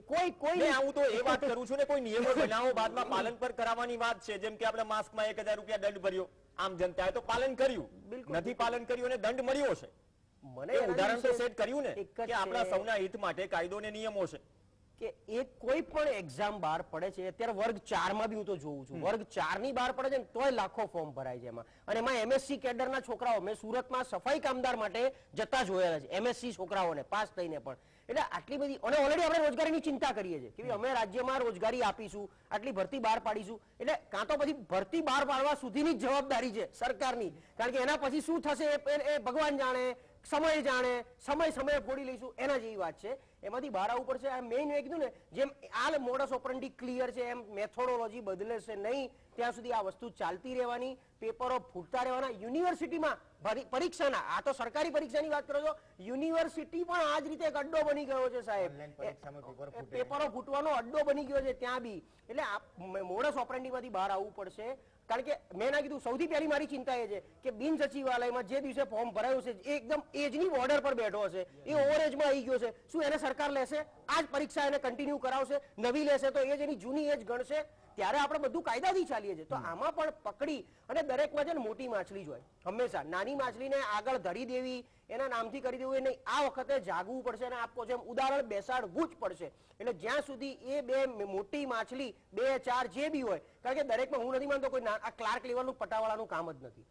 કોઈ હું તો એ વાત કરું છું ને, કોઈ નિયમો બનાવો બાદમાં પાલન પર કરાવવાની વાત છે. જેમ કે આપણે માસ્કમાં 1000 રૂપિયા દંડ ભર્યો, આમ જનતાએ તો પાલન કર્યું, નથી પાલન કર્યું અને દંડ મળ્યો છે. મને ઉદાહરણ તો સેટ કર્યું ને કે આપણા સૌના હિત માટે કાયદો ને નિયમો છે. કે એક કોઈ પણ એક્ઝામ બહાર પડે છે, અત્યારે વર્ગ 4 માં બી હું તો જોઉં છું, વર્ગ 4 ની બહાર પડે છે ને તોય લાખો ફોર્મ ભરાય છે એમાં. અને એમાં એમએસસી કેડરના છોકરાઓ, મેં સુરતમાં સફાઈ કામદાર માટે જતા જોયેલા છે, એમએસસી છોકરાઓને પાસ થઈને પણ. એટલે આટલી બધી, અને ઓલરેડી આપણે રોજગારીની ચિંતા કરીએ છીએ કે અમે રાજ્યમાં રોજગારી આપીશું, આટલી ભરતી બહાર પાડીશું. એટલે કાં તો પછી ભરતી બહાર પાડવા સુધીની જવાબદારી છે સરકારની, કારણ કે એના પછી શું થશે એ ભગવાન જાણે, સમય જાણે, સમય ફોડી લઈશું, એના જેવી વાત છે. એમાંથી બહાર આવવું પડશે. મેઇન એ કીધું ને, જેમ આ મોડસ ઓપરન્ડી ક્લિયર છે એમ મેથોડોલોજી બદલે છે નહીં ત્યાં સુધી આ વસ્તુ ચાલતી રહેવાની, પેપરો ફૂટતા રહેવાના. યુનિવર્સિટીમાં પરીક્ષાના, આ તો સરકારી પરીક્ષાની વાત કરો છો, યુનિવર્સિટી પણ આ જ રીતે એક અડ્ડો બની ગયો છે સાહેબ, પેપરો ફૂટવાનો અડ્ડો બની ગયો છે ત્યાં બી. એટલે આ મોડસ ઓપરન્ડીમાંથી બહાર આવવું પડશે. કારણ કે મેં ના કીધું, સૌથી પહેલી મારી ચિંતા એ છે કે બિન સચિવાલયમાં જે દિવસે ફોર્મ ભરાયું છે એ એકદમ એજની બોર્ડર પર બેઠો હશે, એ ઓવરએજમાં આવી ગયો છે, શું એને સરકાર લેશે? આ જ પરીક્ષા એને કન્ટિન્યુ કરાવશે? નવી લેશે તો એ જ એની જૂની એજ ગણશે? ત્યારે આપણે બધું કાયદાથી ચાલીએ છીએ. તો આમાં પણ પકડી અને દરેકમાં છે ને મોટી માછલી જ હોય હંમેશા, નાની માછલીને આગળ ધરી દેવી, એના નામથી કરી દેવું એ નહીં. આ વખતે જાગવું પડશે અને આપકો જેમ ઉદાહરણ બેસાડવું જ પડશે. એટલે જ્યાં સુધી એ બે મોટી માછલી 2 4 જે બી હોય, કારણ કે દરેકમાં હું નથી માનતો કોઈ આ ક્લાર્ક લેવલનું પટાવાળાનું કામ જ નથી,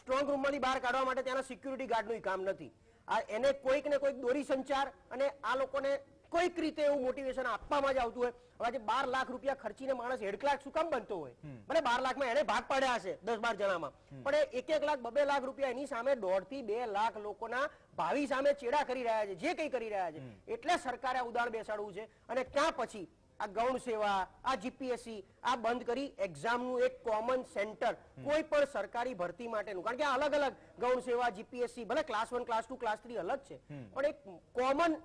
સ્ટ્રોંગ રૂમમાંથી બહાર કાઢવા માટે ત્યાંના સિક્યુરિટી ગાર્ડનું કામ નથી. આ એને કોઈક ને કોઈક દોરી સંચાર અને આ લોકોને કોઈક રીતે એવું મોટિવેશન આપવામાં જ આવતું હોય. હવે 12 લાખ રૂપિયા ખર્ચીને માણસ હેડ ક્લાર્ક શું કામ બનતો હોય? ભલે 12 લાખમાં એને ભાગ પાડ્યા હશે 10-12 જણામાં, પણ 1-1 લાખ 2-2 લાખ રૂપિયા એની સામે 1.5 થી 2 લાખ લોકોના ભાવિ સામે ચેડા કરી રહ્યા છે, જે કંઈ કરી રહ્યા છે. એટલે સરકારે ઉદાહરણ બેસાડવું છે. અને ક્યાં પછી આ ગૌણ સેવા, આ જીપીએસસી આ બંધ કરી એક્ઝામનું એક કોમન સેન્ટર કોઈ પણ સરકારી ભરતી માટેનું, કારણ કે આ અલગ અલગ ગૌણ સેવા, જીપીએસસી ભલે ક્લાસ 1 ક્લાસ 2 ક્લાસ 3 અલગ છે, પણ એક કોમન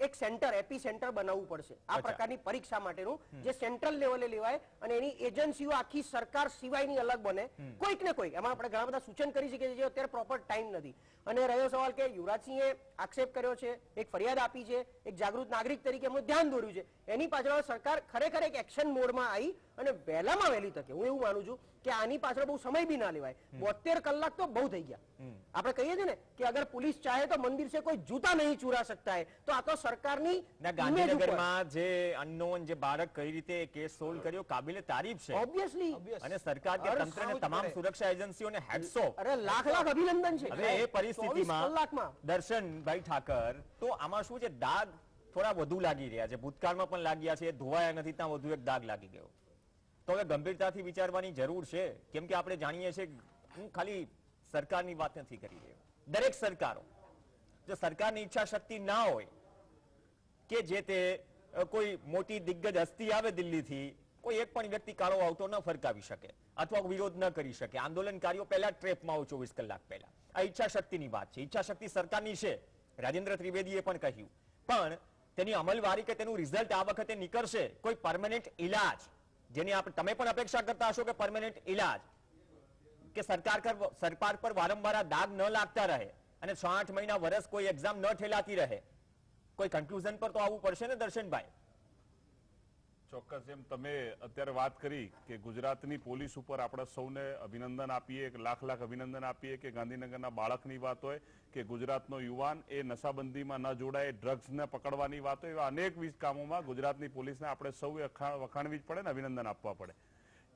એક સેન્ટર, એપી સેન્ટર બનાવવું પડશે આ પ્રકારની પરીક્ષા માટેનું, જે સેન્ટ્રલ લેવલે લેવાય અને એની એજન્સીઓ આખી સરકાર સિવાયની અલગ બને. કોઈક ને કોઈક એમાં આપણે ઘણા બધા સૂચન કરી શકીએ છીએ, અત્યારે પ્રોપર ટાઈમ નથી. અને રહ્યો સવાલ કે યુવરાજસિંહે આક્ષેપ કર્યો છે, એક ફરિયાદ આપી છે, એક જાગૃત નાગરિક તરીકે એમનું ધ્યાન દોર્યું છે, એની પાછળ સરકાર ખરેખર એક એક્શન મોડમાં આવી અને વહેલામાં વહેલી તકે હું એવું માનું છું કે આની પાછળ બહુ સમય બી ના લેવાય. 72 કલાક તો બહુ થઈ ગયા. આપણે કહીએ છીએ ને કે અગર પોલીસ ચાહે તો મંદિર સે કોઈ જૂતા નહીં ચુરા सकता है, તો આ તો સરકારની ગાંધીનગરમાં જે અનનોન જે બાળક કઈ રીતે કેસ સોલ્વ કર્યો કાબિલે તારીફ છે ઓબ્વિયસલી, અને સરકાર કે તંત્રને તમામ સુરક્ષા એજન્સીઓને હેડ્સ ઓફ, અરે લાખ અભિનંદન છે. હવે એ પરિસ્થિતિમાં દર્શનભાઈ ઠાકર, તો આમાં શું છે, દાગ થોડા વધુ લાગી રહ્યા છે, ભૂતકાળમાં પણ લાગ્યા છે, ધોવાયા નથી ત્યાં વધુ એક દાગ લાગી ગયો. તો હવે ગંભીરતાથી વિચારવાની જરૂર છે. કેમ કે આપણે જાણીએ છીએ, હું ખાલી સરકારની વાત નથી કરી રહ્યો, દરેક સરકારો, જો સરકારની ઈચ્છા શક્તિ ના હોય કે જે તે કોઈ મોટી દિગ્ગજ હસ્તી આવે દિલ્હીથી, કોઈ એક પણ વ્યક્તિ કાળો આવતો ન ફરકાવી શકે અથવા વિરોધ ન કરી શકે, આંદોલનકારીઓ પહેલા ટ્રેપમાં હોય 24 કલાક પહેલા. આ ઈચ્છા શક્તિની વાત છે. ઈચ્છા શક્તિ સરકારની છે, રાજેન્દ્ર ત્રિવેદીએ પણ કહ્યું, પણ તેની અમલવારી કે તેનું રિઝલ્ટ આ વખતે નીકળશે. કોઈ પરમેનન્ટ ઇલાજ, જેની તમે પણ અપેક્ષા કરતા હશો કે પરમેનન્ટ ઇલાજ, કે સરકાર પર વારંવાર દાગ ન લાગતા રહે અને 6-8 મહિના વર્ષ કોઈ એક્ઝામ ન ઠેલાતી રહે. કોઈ કન્ક્લુઝન પર તો આવવું પડશે ને દર્શનભાઈ. ચોક્કસ જેમ તમે અત્યારે વાત કરી કે ગુજરાતની પોલીસ ઉપર આપણે સૌને અભિનંદન આપીએ, લાખ લાખ અભિનંદન આપીએ કે ગાંધીનગરના બાળકની વાત હોય કે ગુજરાતનો યુવાન એ નશાબંધીમાં ન જોડાય, ડ્રગ્સને પકડવાની વાત હોય, એવા અનેક કામોમાં ગુજરાતની પોલીસને આપણે સૌએ વખાણવી જ પડે ને અભિનંદન આપવા પડે.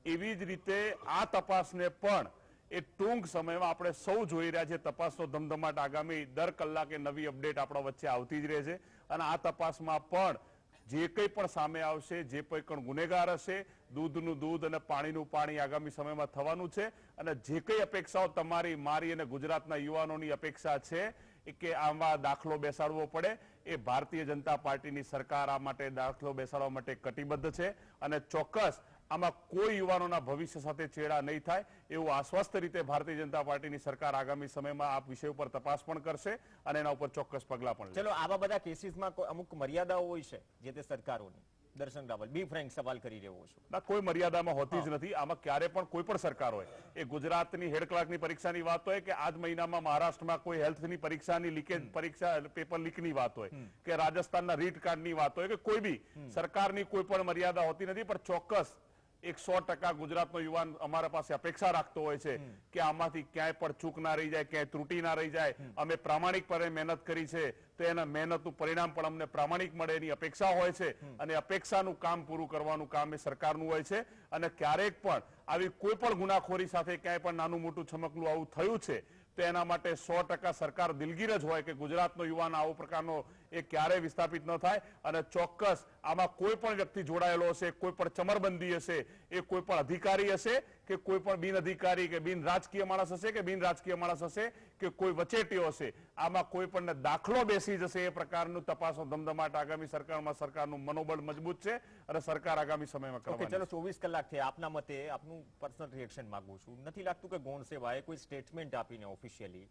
એવી જ રીતે આ તપાસને પણ એ ટૂંક સમયમાં આપણે સૌ જોઈ રહ્યા છીએ. તપાસનો ધમધમાટ આગામી દર કલાકે નવી અપડેટ આપણા વચ્ચે આવતી જ રહે છે અને આ તપાસમાં પણ જે કંઈ પણ સામે આવશે, જે કોઈ પણ ગુનેગાર હશે, દૂધનું દૂધ અને પાણીનું પાણી આગામી સમયમાં થવાનું છે. અને જે કંઈ અપેક્ષાઓ તમારી, મારી અને ગુજરાતના યુવાનોની અપેક્ષા છે કે આમાં દાખલો બેસાડવો પડે, એ ભારતીય જનતા પાર્ટીની સરકાર આ માટે દાખલો બેસાડવા માટે કટિબદ્ધ છે અને ચોક્કસ આમાં કોઈ યુવાનોના ભવિષ્ય સાથે ચેડા નહીં થાય એવું આશ્વસ્ત રીતે ભારતીય જનતા પાર્ટીની સરકાર આગામી સમયમાં આ વિષય ઉપર તપાસ પણ કરશે અને એના ઉપર ચોક્કસ પગલા પણ લેશે. ચલો, આવા બધા કેસીસમાં અમુક મર્યાદાઓ હોય છે જે તે સરકારોની. દર્શન રાવલ, બી ફ્રેન્ક સવાલ કરી રહ્યો છું. ના, કોઈ મર્યાદામાં હોતી જ નથી. આમાં ક્યારે પણ કોઈ પણ સરકાર હોય, એ ગુજરાતની હેડ ક્લાર્કની પરીક્ષાની વાત હોય કે આજ મહિનામાં મહારાષ્ટ્રમાં કોઈ હેલ્થની પરીક્ષાની લીકેજ પરીક્ષા પેપર લીકની વાત હોય કે રાજસ્થાનના રીટ કાર્ડની વાત હોય કે કોઈ બી સરકારની કોઈ પણ મર્યાદા હોતી નથી. પણ ચોક્કસ 100% ગુજરાતનો યુવાન અમારા પાસે અપેક્ષા રાખતો હોય છે કે આમાંથી ક્યાંય પણ ચૂક ના રહી જાય, ક્યાંય ત્રુટી ના રહી જાય. અમે પ્રામાણિકપણે મહેનત કરી છે તો એના મહેનતનું પરિણામ પણ અમને પ્રામાણિક મળે એની અપેક્ષા હોય છે અને અપેક્ષાનું કામ પૂરું કરવાનું કામ એ સરકારનું હોય છે. અને ક્યારેક પણ આવી કોઈ પણ ગુનાખોરી સાથે ક્યાંય પણ નાનું મોટું છમકલું આવું થયું છે તો એના માટે 100% સરકાર દિલગીર જ હોય કે ગુજરાતનો યુવાન આવો પ્રકારનો એ ક્યારેય વિસ્થાપિત ન થાય. અને ચોક્કસ આમાં કોઈ પણ વ્યક્તિ જોડાયેલો હશે, કોઈ પણ ચમરબંધી હશે, એ કોઈ પણ અધિકારી હશે કે કોઈ પણ બિન અધિકારી કે બિન રાજકીય માણસ હશે કે બિન રાજકીય માણસ હશે કે કોઈ વચેટીઓ હશે, આમાં કોઈ પણ દાખલો બેસી જશે એ પ્રકારનું તપાસનો ધમધમાટ આગામી સરકારનું મનોબળ મજબૂત છે અને સરકાર આગામી સમયમાં કરવાની. ચલો, 24 કલાક થયા. આપના મતે આપનું પર્સનલ રિએક્શન માંગુ છું. નથી લાગતું કે ગૌણ સેવાએ કોઈ સ્ટેટમેન્ટ આપીને ઓફિશિયલી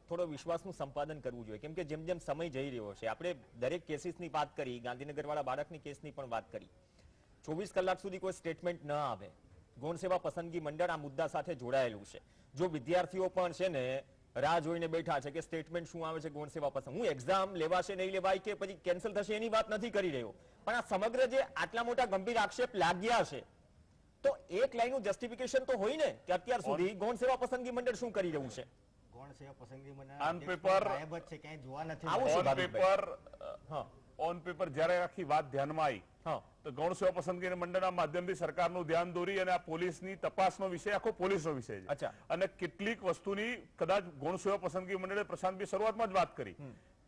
થોડો વિશ્વાસનું સંપાદન કરવું જોઈએ? કેમ કે જેમ જેમ સમય જઈ રહ્યો છે, આપણે દરેક કેસીસની વાત કરી, ગાંધીનગરવાળા બાળકની કેસની પણ વાત કરી, 24 કલાક સુધી કોઈ સ્ટેટમેન્ટ ન આવે. ગૌણ સેવા પસંદગી મંડળ આ મુદ્દા સાથે જોડાયેલું છે. જો વિદ્યાર્થીઓ પણ છે ને રાહ જોઈને બેઠા છે કે સ્ટેટમેન્ટ શું આવે છે ગૌણ સેવા પસંદ, હું એક્ઝામ લેવાશે નહીં લેવાય કે પછી કેન્સલ થશે એની વાત નથી કરી રહ્યો, પણ આ સમગ્ર જે આટલા મોટા ગંભીર આક્ષેપ લાગ્યા છે તો એક લાઈનનું જસ્ટિફિકેશન તો હોય ને કે અત્યાર સુધી ગૌણ સેવા પસંદગી મંડળ શું કરી રહ્યું છે. ગૌણ સેવા પસંદગી ઓન પેપર ગાયબ જ છે, ક્યાંય જોવા નથી. આવું શું ઓન પેપર હા ઓન પેપર જ્યારે આખી વાત ધ્યાનમાં આવી તો ગૌણ સેવા પસંદગી મંડળના માધ્યમથી સરકારનું ધ્યાન દોરી અને આ પોલીસની તપાસનો વિષય આખો પોલીસનો વિષય છે. અને કેટલીક વસ્તુની કદાચ ગૌણ સેવા પસંદગી મંડળે પ્રશાંતભાઈ શરૂઆતમાં જ વાત કરી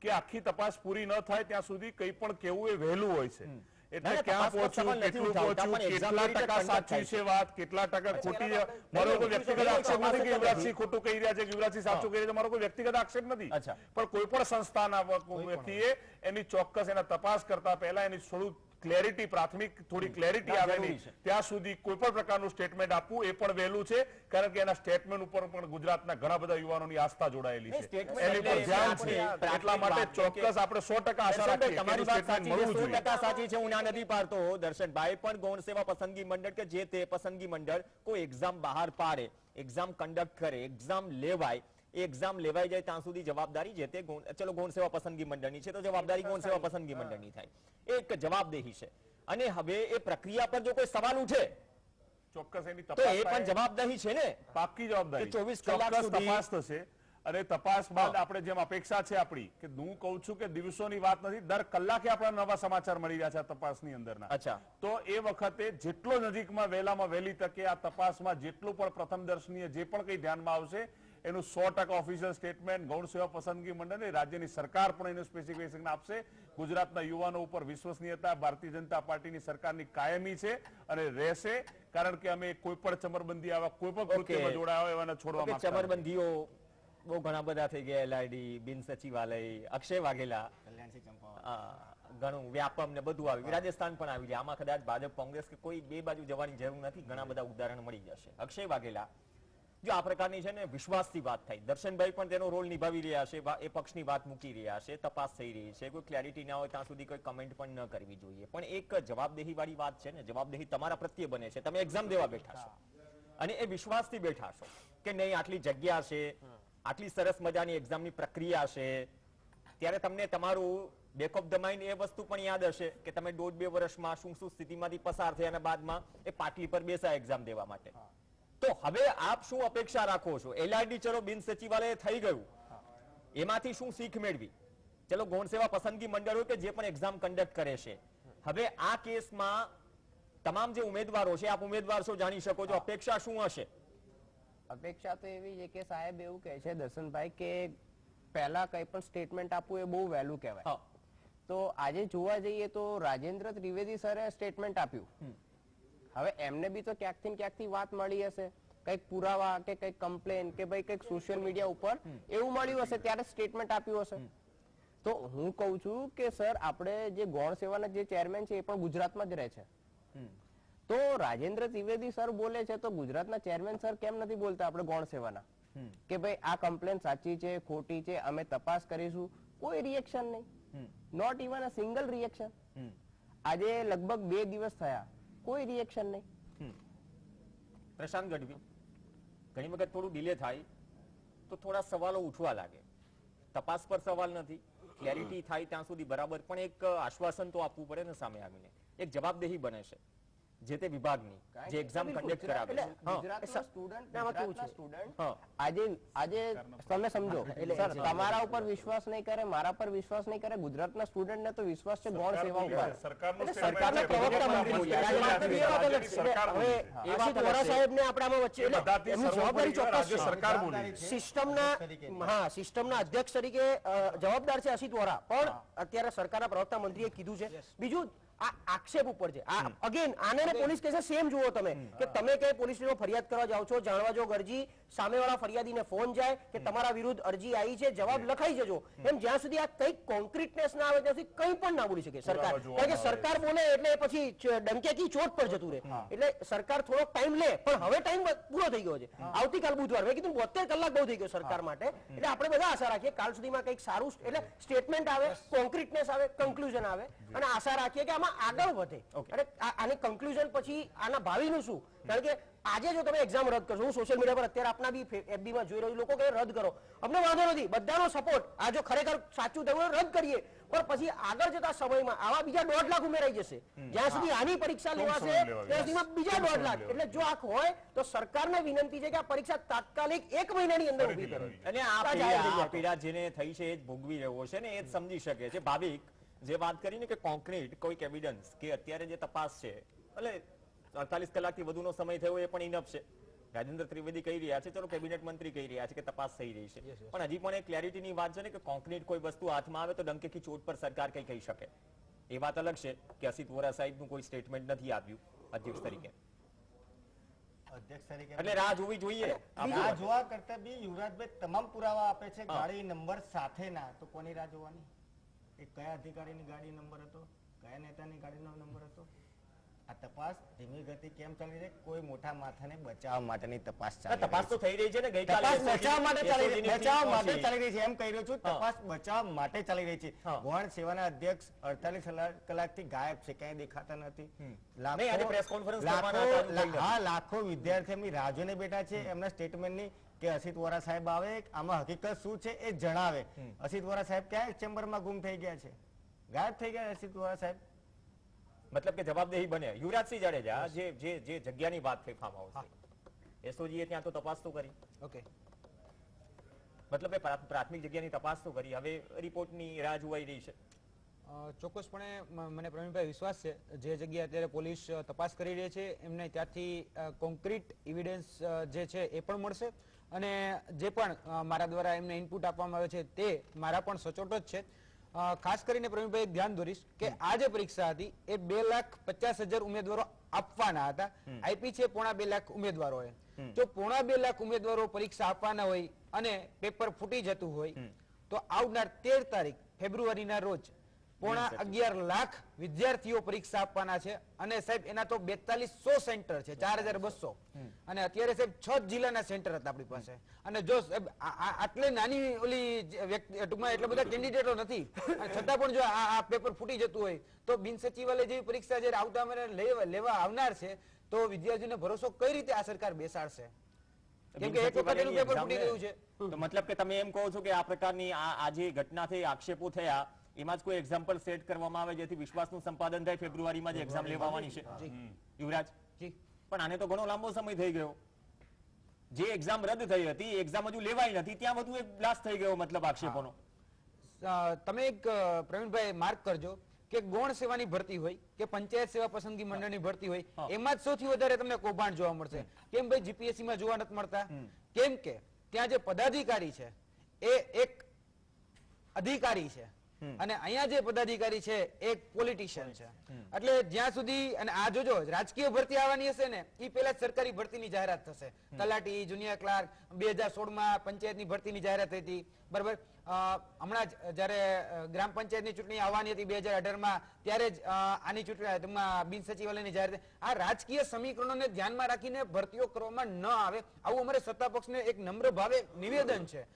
કે આખી તપાસ પૂરી ન થાય ત્યાં સુધી કંઈ પણ કહેવું એ વહેલું હોય છે. એટલે ક્યાં પહોંચ્યું, કેટલું પહોંચ્યું, કેટલા ટકા સાચી છે વાત, કેટલા ટકા ખોટી છે. મારો કોઈ વ્યક્તિગત આક્ષેપ નથી કે યુવરાજસિંહ ખોટું કહી રહ્યા છે કે યુવરાજસિંહ સાચું કહી રહ્યા છે, મારો કોઈ વ્યક્તિગત આક્ષેપ નથી. પણ કોઈ પણ સંસ્થાના વ્યક્તિએ એની ચોક્કસ એના તપાસ કરતા પહેલા એની થોડું ક્લેરિટી, પ્રાથમિક થોડી ક્લેરિટી આવે નહીં ત્યાં સુધી કોઈ પણ પ્રકારનું સ્ટેટમેન્ટ આપવું એ પણ વહેલું છે. કારણ કે એના સ્ટેટમેન્ટ ઉપર પણ ગુજરાતના ઘણા બધા યુવાનોની આસ્થા જોડાયેલી છે, એની પર ધ્યાન છે. એટલા માટે ચોક્કસ આપણે 100% આશા રાખીએ કે તમારી વાત સાચી છે, 100% સાચી છે. હું ના નથી પાડતો દર્શનભાઈ, પણ ગૌણ સેવા પસંદગી મંડળ કે જે તે પસંદગી મંડળ કોઈ એક્ઝામ બહાર પાડે, એક્ઝામ કન્ડક્ટ કરે, એક્ઝામ લેવાય, એ એક્ઝામ લેવાઈ જાય ત્યાં સુધી જવાબદારી જે તે ચલો ગૌણ સેવા પસંદગી મંડળની છે તો જવાબદારી ગૌણ સેવા પસંદગી મંડળની થાય, એક જવાબદેહી છે. અને હવે એ પ્રક્રિયા પર જો કોઈ સવાલ ઉઠે ચોક્કસ એની તો એ પણ જવાબદારી છે ને, પાક્કી જવાબદારી. 24 કલાક સુધી તપાસ થશે અને તપાસ બાદ આપણે જેમ અપેક્ષા છે આપણી કે હું કહું છું કે દિવસોની વાત નથી, દર કલાકે આપણા નવા સમાચાર મળી રહ્યા છે આ તપાસની અંદરના. તો એ વખતે જેટલો નજીકમાં વહેલામાં વહેલી તકે આ તપાસમાં જેટલું પણ પ્રથમ દર્શનીય જે પણ કંઈ ધ્યાનમાં આવશે એનું 100% ઓફિશિયલ સ્ટેટમેન્ટ ગૌણ સેવા પસંદગી મંડળ, રાજ્યની સરકાર પણ એનું સ્પેસિફિકેશન આપશે. ગુજરાતના યુવાનો ઉપર વિશ્વસનીયતા ભારતીય જનતા પાર્ટીની સરકારની કાયમી છે અને રહેશે. કારણ કે અમે કોઈ પણ ચમરબંધી આવા કોઈ પણ કૃત્યમાં જોડાયા હોય એવાને છોડવા માંગતા નથી. ચમરબંધીઓ બહુ ઘણા બધા થઈ ગયા, LID, બિન સચિવાલય, અક્ષય વાઘેલા, ઘણું વ્યાપમ ને બધું આવ્યું, રાજસ્થાન પણ આવી જાય. આમાં કદાચ ભાજપ કોંગ્રેસ કે કોઈ બે બાજુ જવાની જરૂર નથી, ઘણા બધા ઉદાહરણ મળી જશે. અક્ષય વાઘેલા જો આ પ્રકારની છે ને વિશ્વાસથી વાત થાય, દર્શનભાઈ પણ તેનો રોલ નિભાવી રહ્યા છે, એ પક્ષની વાત મૂકી રહ્યા છે, તપાસ થઈ રહી છે, કોઈ ક્લેરિટી ના હોય ત્યાં સુધી કોઈ કમેન્ટ પણ ન કરવી જોઈએ. પણ એક જવાબદેહી વાળી વાત છે ને, જવાબદેહી તમારા પ્રત્યે બને છે. તમે એક્ઝામ દેવા બેઠા છો અને એ વિશ્વાસથી બેઠા છો કે નહીં આટલી જગ્યા છે, આટલી સરસ મજાની એક્ઝામની પ્રક્રિયા છે, ત્યારે તમને તમારું બેક ઓફ ધ માઇન્ડ એ વસ્તુ પણ યાદ હશે કે તમે 1.5-2 વર્ષમાં શું સ્થિતિમાંથી પસાર થયા અને બાદમાં એ પાટલી પર બેસા એક્ઝામ દેવા માટે. તો હવે આપ શું અપેક્ષા રાખો છો? LRD ચલો બિન સચિવાલય થઈ ગયું, એમાંથી શું શીખ મેળવી? ચલો ગૌણ સેવા પસંદગી મંડળ હોય કે જે પણ એક્ઝામ કન્ડક્ટ કરે છે, હવે આ કેસમાં તમામ જે ઉમેદવારો છે, આપ ઉમેદવાર છો, જાણી શકો છો, અપેક્ષા શું હશે? અપેક્ષા તો એવી છે કે સાહેબ એવું કહે છે દર્શનભાઈ કે પહેલા કઈ પણ સ્ટેટમેન્ટ આપવું એ બહુ વહેલું કહેવાય. તો આજે જોવા જઈએ તો રાજેન્દ્ર ત્રિવેદી સરે સ્ટેટમેન્ટ આપ્યું, હવે એમને બી તો ક્યાંકથી વાત મળી હશે, કઈક પુરાવા કે કઈક કમ્પ્લેન કે ભાઈ કઈક સોશિયલ મીડિયા ઉપર એવું મળ્યું હશે ત્યારે સ્ટેટમેન્ટ આપ્યું હશે. તો હું કહું છું કે સર આપણે જે ગૌણ સેવાના જે ચેરમેન છે એ પણ ગુજરાતમાં જ રહે છે. તો રાજેન્દ્ર ત્રિવેદી સર બોલે છે તો ગુજરાતના ચેરમેન સર કેમ નથી બોલતા આપણે ગૌણ સેવાના કે ભાઈ આ કમ્પ્લેન સાચી છે ખોટી છે, અમે તપાસ કરીશું? કોઈ રિએક્શન નહીં, not even a single reaction. આજે લગભગ 2 દિવસ થયા, કોઈ રિએક્શન નહીં. પ્રશાંત ગઢવી, ઘણી વખત થોડું ડિલે થાય તો થોડા સવાલો ઉઠવા લાગે. તપાસ પર સવાલ નથી, ક્લેરિટી થાય ત્યાં સુધી બરાબર, પણ એક આશ્વાસન તો આપવું પડે ને સામે આવીને. એક જવાબદેહી બને છે જે તે વિભાગની જે એક્ઝામ કન્ડક્ટ કરાવે છે. ગુજરાતના સ્ટુડન્ટ આજે તમે સમજો, સર તમારા ઉપર વિશ્વાસ નહીં કરે, મારા પર વિશ્વાસ નહીં કરે, ગુજરાતના સ્ટુડન્ટ ને તો વિશ્વાસ છે ગૌણ સેવા ઉપર. સરકારના પ્રવક્તા મંત્રી આશિષ વોરા સાહેબ ને આપણામાં વચ્ચે એમની જવાબદારી ચોક્કસ છે. સિસ્ટમના અધ્યક્ષ તરીકે જવાબદાર છે અશિત વોરા, પણ અત્યારે સરકારના પ્રવક્તા મંત્રીએ કીધું છે. બીજું આ આક્ષેપ ઉપર છે, આ અગેન આને પોલીસ કેસ સેમ જુઓ તમે કે તમે કઈ પોલીસ સ્ટેશનમાં ફરિયાદ કરવા જાઓ છો, જાણવા જો અરજી, સામેવાળા ફરિયાદીને ફોન જાય કે તમારા વિરુદ્ધ અરજી આવી છે, જવાબ લખાઈ જજો. એમ જ્યાં સુધી આ કઈ કોન્ક્રીટનેસ ના આવે ત્યાં સુધી કંઈ પણ ના બોલી શકે સરકાર. કારણ કે સરકાર બોલે એટલે પછી ડંકેકી ચોટ પર જતું રહે. એટલે સરકાર થોડો ટાઈમ લે, પણ હવે ટાઈમ પૂરો થઈ ગયો છે. આવતીકાલ બુધવાર, મેં કીધું 72 કલાક બહુ થઈ ગયો સરકાર માટે. એટલે આપણે બધા આશા રાખીએ કાલ સુધીમાં કંઈક સારું એટલે સ્ટેટમેન્ટ આવે, કોન્ક્રીટનેસ આવે, કન્ક્લુઝન આવે, અને આશા રાખીએ કે આમાં આગળ વધે. અને આની કન્ક્લુઝન પછી આના ભાવિનું શું? કારણ કે આજે જો તમે એક્ઝામ રદ કરશો, હું સોશિયલ મીડિયા પર અત્યારે આપના બી FB માં જોઈ રહ્યું લોકો કે રદ કરો, અમને વાંધો નથી, બધાનો સપોર્ટ. આ જો ખરેખર સાચું થયું રદ કરીએ, પણ પછી આગળ જતા સમયમાં આવા બીજા 1.5 લાખ ઉમેરાઈ જશે. જ્યાં સુધી આની પરીક્ષા લેવાશે ત્યાં સુધીમાં બીજા 1.5 લાખ. એટલે જો આ હોય તો સરકારને વિનંતી છે કે આ પરીક્ષા તાત્કાલિક 1 મહિનાની અંદર ઊભી કરે. અને આ પીડા જેને થઈ છે એ જ ભોગવી રહ્યો છે ને એ જ સમજી શકે છે. ભાવિક જે વાત કરીને કે કોન્ક્રીટ કોઈક એવિડન્સ કે અત્યારે જે તપાસ છે, એટલે 48 કલાકથી વધુનો સમય થયો એ પણ ઇનફ છે. રાજેન્દ્ર ત્રિવેદી કહી રહ્યા છે, ચલો કેબિનેટ મંત્રી કહી રહ્યા છે કે તપાસ થઈ રહી છે, પણ હજી પણ એક ક્લેરિટીની વાત છે ને કે કોન્ક્રીટ કોઈ વસ્તુ હાથમાં આવે તો ડંકેથી ચોટ પર સરકાર કઈ કહી શકે. એ વાત અલગ છે કે અસિત વોરા સાહેબનું કોઈ સ્ટેટમેન્ટ નથી આવ્યું અધ્યક્ષ તરીકે. એટલે રાહ જોવી જોઈએ. રાહ જોવા કરતા બી યુવરાજભાઈ તમામ પુરાવા આપે છે ગાડી નંબર સાથેના, તો કોની રાહ જોવાની? એ કયા અધિકારીની ગાડી નંબર હતો, કયા નેતાની ગાડીનો નંબર હતો? આ તપાસ ધીમી ગતિ કેમ ચાલી રહી? કોઈ મોટા માથાને બચાવવા માટેની તપાસ ચાલી રહી છે. તપાસ તો થઈ રહી છે ને, ગઈકાલે બચાવવા માટે ચાલી રહી છે. એમ કહી રહ્યો છું, તપાસ બચાવવા માટે ચાલી રહી છે. ગૌણ સેવાના અધ્યક્ષ 48 કલાકથી ગાયબ છે, ક્યાંય દેખાતા નથી. લાખો વિદ્યાર્થી એમની રાહ જોઈને બેઠા છે એમના સ્ટેટમેન્ટની કે અસિત વોરા સાહેબ આવે, આમાં હકીકત શું છે એ જણાવે. અસિત વોરા સાહેબ ક્યાં ચેમ્બરમાં ગુમ થઈ ગયા છે, ગાયબ થઈ ગયા અસિત વોરા સાહેબ. મતલબ કે જવાબદેહી બને. યુવરાજસિંહ જાડેજા જે જગ્યાની વાત થઈ ફાર્મ હાઉસ, એસઓજીએ ત્યાં તો તપાસ તો કરી. ઓકે, મતલબ એ પ્રાથમિક જગ્યાની તપાસ તો કરી, હવે રિપોર્ટની રાહ જોવાઈ રહી છે. ચોક્કસપણે મને પ્રવીણભાઈ વિશ્વાસ છે જે જગ્યાએ અત્યારે પોલીસ તપાસ કરી રહી છે એમને ત્યાંથી કોન્ક્રીટ એવિડન્સ જે છે એ પણ મળશે, અને જે પણ મારા દ્વારા એમને ઇનપુટ આપવામાં આવે છે તે મારા પણ સચોટ જ છે. ખાસ કરીને પ્રવીણભાઈ ધ્યાન દોરીશ કે આ જે પરીક્ષા હતી એ 2,50,000 ઉમેદવારો આપવાના હતા, આપી છે 1.5 લાખ ઉમેદવારોએ. જો 1.5 લાખ ઉમેદવારો પરીક્ષા આપવાના હોય અને પેપર ફૂટી જતું હોય તો આવનાર 13 તારીખ ફેબ્રુઆરીના રોજ 11.5 લાખ વિદ્યાર્થીઓ પરીક્ષા આપવાના છે. અને સાહેબ એના તો 4200 સેન્ટર છે, 4200, અને અત્યારે સાહેબ 6 જિલ્લાના સેન્ટર હતા આપણી પાસે. અને જો આટલી નાની ઓલી ટૂંકમાં એટલા બધા કેન્ડિડેટો નથી, છતાં પણ જો આ પેપર ફૂટી જતું હોય તો બિન સચિવાલય જેવી પરીક્ષા જયારે આવતા મહિને લેવા આવનાર છે તો વિદ્યાર્થીઓને ભરોસો કઈ રીતે આ સરકાર બેસાડશે? કેમ કે એક વખત એનું પેપર ફૂટી ગયું છે. તો મતલબ કે તમે એમ કહો છો કે આ પ્રકારની આ જે ઘટના થઈ, આક્ષેપો થયા, એમાં જ કોઈ એક્ઝામ્પલ સેટ કરવામાં આવે જેથી વિશ્વાસનું સંપાદન થાય ફેબ્રુઆરીમાં જે એક્ઝામ લેવાની છે યુવરાજ? જી પણ આને તો ઘણો લાંબો સમય થઈ ગયો. જે એક્ઝામ રદ થઈ હતી એક્ઝામ હજુ લેવાઈ નથી, ત્યાં બધું એક બ્લાસ્ટ થઈ ગયો મતલબ આક્ષેપોનો. તમે એક પ્રવીણભાઈ માર્ક કરજો કે ગૌણ સેવાની ભરતી હોય કે પંચાયત સેવા પસંદગી મંડળની ભરતી હોય, એમાં જ સૌથી વધારે તમને કૌભાંડ જોવા મળશે. કેમ ભાઈ જીપીએસસી માં જોવા નથી મળતા? કેમ કે ત્યાં જે પદાધિકારી છે એ એક અધિકારી છે અને અહીંયા જે પદાધિકારી છે એક પોલિટિશિયન છે. એટલે જ્યાં સુધી, અને આ જોજો રાજકીય ભરતી આવવાની હશે ને એ પહેલા સરકારી ભરતીની જાહેરાત થશે. તલાટી, જુનિયર ક્લાર્ક 2016માં પંચાયતની ભરતીની જાહેરાત થઈ હતી, બરાબર. હમણાં જ જયારે ગ્રામ પંચાયતની ચૂંટણી આવવાની હતી 2018માં, ત્યારે જ આની ચૂંટણી બિન સચિવાલયની જાહેરાત. આ રાજકીય સમીકરણોને ધ્યાનમાં રાખીને ભરતીઓ કરવામાં ન આવે, આવું અમારે સત્તા પક્ષને એક નમ્ર ભાવે નિવેદન છે.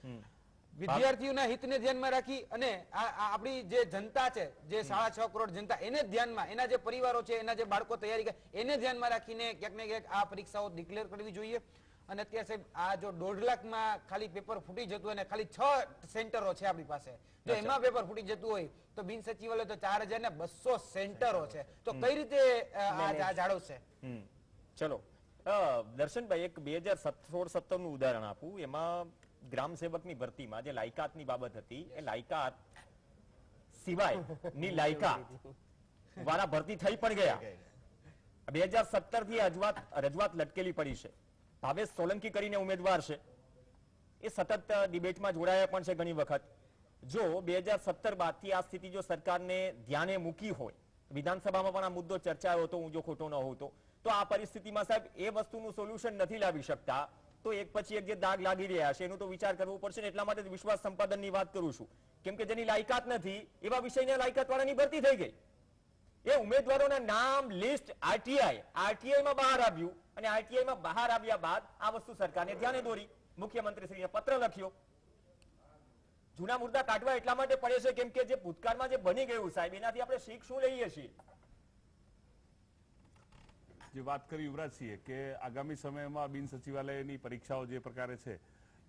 વિદ્યાર્થીઓના હિતને ધ્યાનમાં રાખી અને આપણી જે જનતા છે, જે 6.5 કરોડ જનતા, એને ધ્યાનમાં, એના જે પરિવારો છે, એના જે બાળકો તૈયારી કરે, એને ધ્યાનમાં રાખીને ક્યાંક ને ક્યાંક આ પરીક્ષાઓ ડિક્લેર કરવી જોઈએ. અને અત્યારે સાહેબ આ જો 1.5 લાખમાં ખાલી પેપર ફૂટી જતું હોય અને ખાલી 6 સેન્ટરો છે આપણી પાસે, જો એમાં પેપર ફૂટી જતું હોય તો બિન સચિવાલય તો 4200 સેન્ટરો છે, તો કઈ રીતે આ જાળવશે? ચલો દર્શનભાઈ, એક 2016-17 નું ઉદાહરણ આપું. એમાં ગ્રામ સેવકની ભરતીમાં જે લાયકાતની બાબત હતી, એ લાયકાત સિવાયની લાયકાત વાળા ભરતી થઈ પણ ગયા. 2017 થી રજૂઆત લટકેલી પડી છે. ભાવેશ સોલંકી કરીને ઉમેદવાર છે, એ સતત ડિબેટમાં જોડાયા પણ છે ઘણી વખત. જો 2017 બાદથી આ સ્થિતિ જો સરકારને ધ્યાને મૂકી હોય, વિધાનસભામાં પણ આ મુદ્દો ચર્ચાયો હતો, હું જો ખોટો ન હોઉં તો આ પરિસ્થિતિમાં સાહેબ એ વસ્તુનું સોલ્યુશન નથી લાવી શકતા, તો એક પછી એક જે દાગ લાગી રહ્યા છે એનો તો વિચાર કરવો પડશે ને. એટલા માટે વિશ્વાસ સંપાદનની વાત કરું છું, કેમ કે જેની લાયકાત નથી એવા વિષયની લાયકાત વાળાની ભરતી થઈ ગઈ. એ ઉમેદવારોના નામ લિસ્ટ આરટીઆઈમાં બહાર આવ્યું અને આરટીઆઈમાં બહાર આવ્યા બાદ આ વસ્તુ સરકારને ધ્યાને દોરી, મુખ્યમંત્રીશ્રીને પત્ર લખ્યો. જૂના મુદ્દા કાઢવા એટલા માટે પડે છે કેમ કે જે ભૂતકાળમાં જે બની ગયું સાહેબ, એનાથી આપણે શીખ શું લઈએ છીએ? જે વાત કરી યુવરાજસિંહે કે આગામી સમયમાં બિન સચિવાલયની પરીક્ષાઓ જે પ્રકારે છે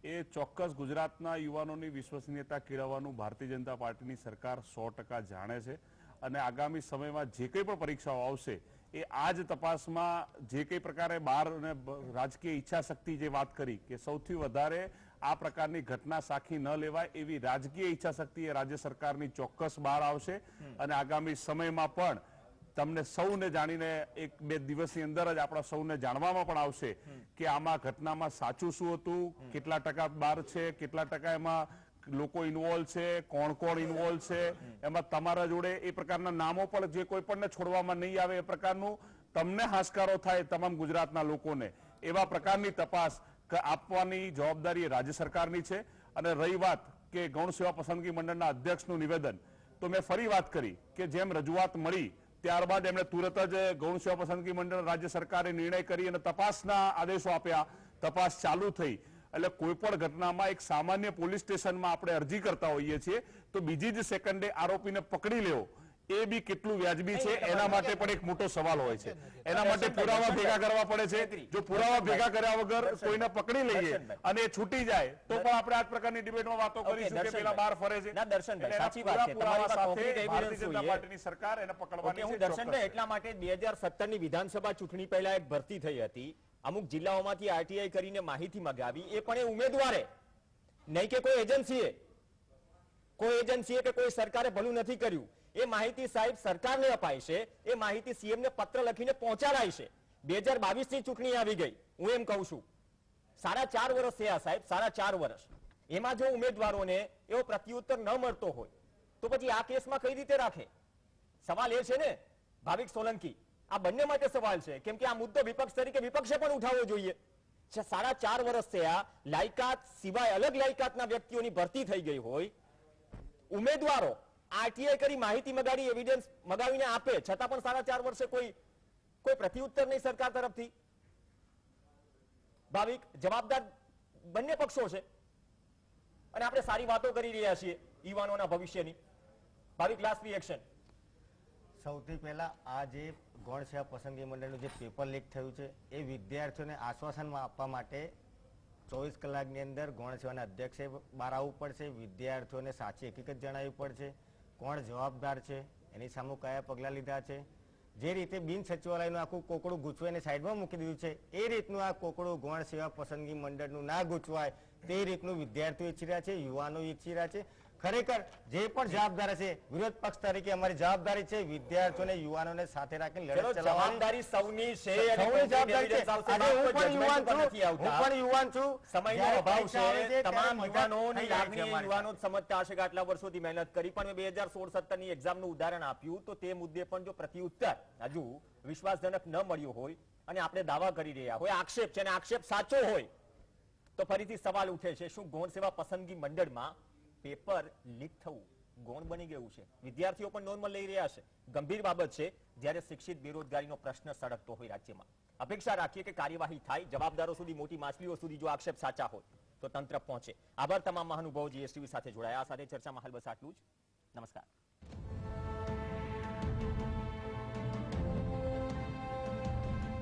એ ચોક્કસ ગુજરાતના યુવાનોની વિશ્વસનીયતા કેળવવાનું ભારતીય જનતા પાર્ટીની સરકાર 100% જાણે છે. અને આગામી સમયમાં જે કંઈ પણ પરીક્ષાઓ આવશે એ આ જ તપાસમાં જે કંઈ પ્રકારે બહાર અને રાજકીય ઈચ્છા શક્તિ જે વાત કરી કે સૌથી વધારે આ પ્રકારની ઘટના સાખી ન લેવાય એવી રાજકીય ઈચ્છા શક્તિ એ રાજ્ય સરકારની ચોક્કસ બહાર આવશે. અને આગામી સમયમાં પણ તમને સૌને જાણીને 1-2 દિવસની અંદર જ આપણા સૌને જાણવામાં પણ આવશે કે આમાં ઘટનામાં સાચું શું હતું, કેટલા ટકા બહાર છે, કેટલા ટકા એમાં લોકો ઇન્વોલ્વ છે, કોણ કોણ ઇન્વોલ્વ છે, એમાં તમારા જોડે એ પ્રકારના નામો પણ જે કોઈ પણને છોડવામાં નહીં આવે એ પ્રકારનું તમને હાશકારો થાય તમામ ગુજરાતના લોકોને, એવા પ્રકારની તપાસ આપવાની જવાબદારી રાજ્ય સરકારની છે. અને રહી વાત કે ગૌણ સેવા પસંદગી મંડળના અધ્યક્ષનું નિવેદન, તો મેં ફરી વાત કરી કે જેમ રજૂઆત મળી ત્યારબાદ એમણે તુરત જ ગૌણ સેવા પસંદગી મંડળ રાજ્ય સરકારે નિર્ણય કરી અને તપાસના આદેશો આપ્યા, તપાસ ચાલુ થઈ. એટલે કોઈ પણ ઘટનામાં એક સામાન્ય પોલીસ સ્ટેશનમાં આપણે અરજી કરતા હોઈએ છીએ તો બીજી જ સેકન્ડે આરોપીને પકડી લેવો એ બી કેટલું વ્યાજબી છે એના માટે પણ એક મોટો સવાલ હોય છે. એના માટે પુરાવા ભેગા કરવા પડે છે. જો પુરાવા ભેગા કર્યા વગર કોઈને પકડી લઈએ અને એ છૂટી જાય તો પણ આપણે આ પ્રકારની ડિબેટમાં વાતો કરીશું કે પેલા બહાર ફરે છે. ના દર્શનભાઈ, સાચી વાત છે. તમારી વાત concrete evidence ભારતીય જનતા પાર્ટીની સરકાર એને પકડવાની છે. હું દર્શનભાઈ એટલા માટે 2017 ની વિધાનસભા ચૂંટણી પહેલા એક ભરતી થઈ હતી, અમુક જિલ્લાઓમાંથી આરટીઆઈ કરીને માહિતી મંગાવી, એ પણ એ ઉમેદવારે, નહીં કે કોઈ એજન્સીએ કે કોઈ સરકારે ભલું નથી કર્યું. એ માહિતી સાહેબ સરકારને અપાય છે, એ માહિતી સીએમ ને પત્ર લખીને પહોંચાડાય છે. 2022 ની ચૂંટણી આવી ગઈ, હું એમ કહું છું 4.5 વર્ષ થયા સાહેબ, 4.5 વર્ષ. એમાં જો ઉમેદવારોને એવો પ્રત્યુત્તર ન મળતો હોય તો પછી આ કેસમાં કઈ રીતે રાખે? સવાલ એ છે ને ભાવિક સોલંકી, આ બંને માટે સવાલ છે, કેમ કે આ મુદ્દો વિપક્ષ તરીકે વિપક્ષે પણ ઉઠાવવો જોઈએ. 4.5 વર્ષ થયા, લાયકાત સિવાય અલગ લાયકાતના વ્યક્તિઓની ભરતી થઈ ગઈ હોય, ઉમેદવારો આરટીઆઈ કરી માહિતી મગાડી એવિડન્સ મગાવીને આપે છતાં પણ 4.5 વર્ષે કોઈ પ્રત્યુત્તર નહીં સરકાર તરફથી. ભાવિક, જવાબદાર બંને પક્ષો છે અને આપણે સારી વાતો કરી રહ્યા છીએ યુવાનોના ભવિષ્યની. ભાવિક, લાસ્ટ રિએક્શન. સૌથી પહેલા આ જે ગૌણ સેવા પસંદગી મંડળનું જે પેપર લીક થયું છે એ વિદ્યાર્થીઓને આશ્વાસનમાં આપવા માટે 24 કલાકની અંદર ગૌણ સેવાના અધ્યક્ષે બહાર આવવું પડશે, વિદ્યાર્થીઓને સાચી હકીકત જણાવવી પડશે, કોણ જવાબદાર છે, એની સામે કયા પગલાં લીધા છે. જે રીતે બિન સચિવાલયનું આખું કોકડું ગૂંચવાઈને સાઈડમાં મૂકી દીધું છે એ રીતનું આ કોકડું ગૌણ સેવા પસંદગી મંડળનું ના ગૂંચવાય તે રીતનું વિદ્યાર્થીઓ ઈચ્છી રહ્યા છે, યુવાનો ઈચ્છી રહ્યા છે. ખરેખર જે પણ જવાબદાર છે, વિરોધ પક્ષ તરીકે અમારી જવાબદારી છે વિદ્યાર્થીઓને યુવાનોને સાથે રાખીને ચલો, લડત ચલાવવાની. જવાબદારી સૌની છે અને સૌની જવાબદારી છે. evidence આવશે. આજે હું કોઈ પણ judgment યુવાન ઉપર છું, નથી આવતા. હું પણ યુવાન છું. સમયનો જ્યારે અભાવ પરીક્ષા આવે છે. છે ત્યારે તમામ મજા યુવાનોની થઈ જાય છે લાગણી અમારી યુવાનો જ સમજતા હશે કે આટલા વર્ષોથી મહેનત કરી, પણ મેં 2016-17 ની એક્ઝામનું ઉદાહરણ આપ્યું તો તે મુદ્દે પણ જો પ્રત્યુત્તર હજુ વિશ્વાસજનક ન મળ્યું હોય અને આપણે દાવા કરી રહ્યા હોય, આક્ષેપ છે અને આક્ષેપ સાચો હોય, તો ફરીથી સવાલ ઉઠે છે, શું ગૌણ સેવા પસંદગી મંડળમાં પેપર લીક થવું ગૌણ બની ગયું છે? વિદ્યાર્થીઓ પણ નોર્મલ લઈ રહ્યા છે. ગંભીર બાબત છે જ્યારે શિક્ષિત બેરોજગારીનો પ્રશ્ન સળગતો હોય રાજ્યમાં. અપેક્ષા રાખીએ કે કાર્યવાહી થાય, જવાબદારો સુધી, મોટી માછલીઓ સુધી જો આક્ષેપ સાચા હોય તો તંત્ર પહોંચે. આભાર તમામ મહાનુભાવો જીએસટીવી સાથે જોડાયા. આ સાથે ચર્ચામાં હાલ બસ આટલું જ. નમસ્કાર.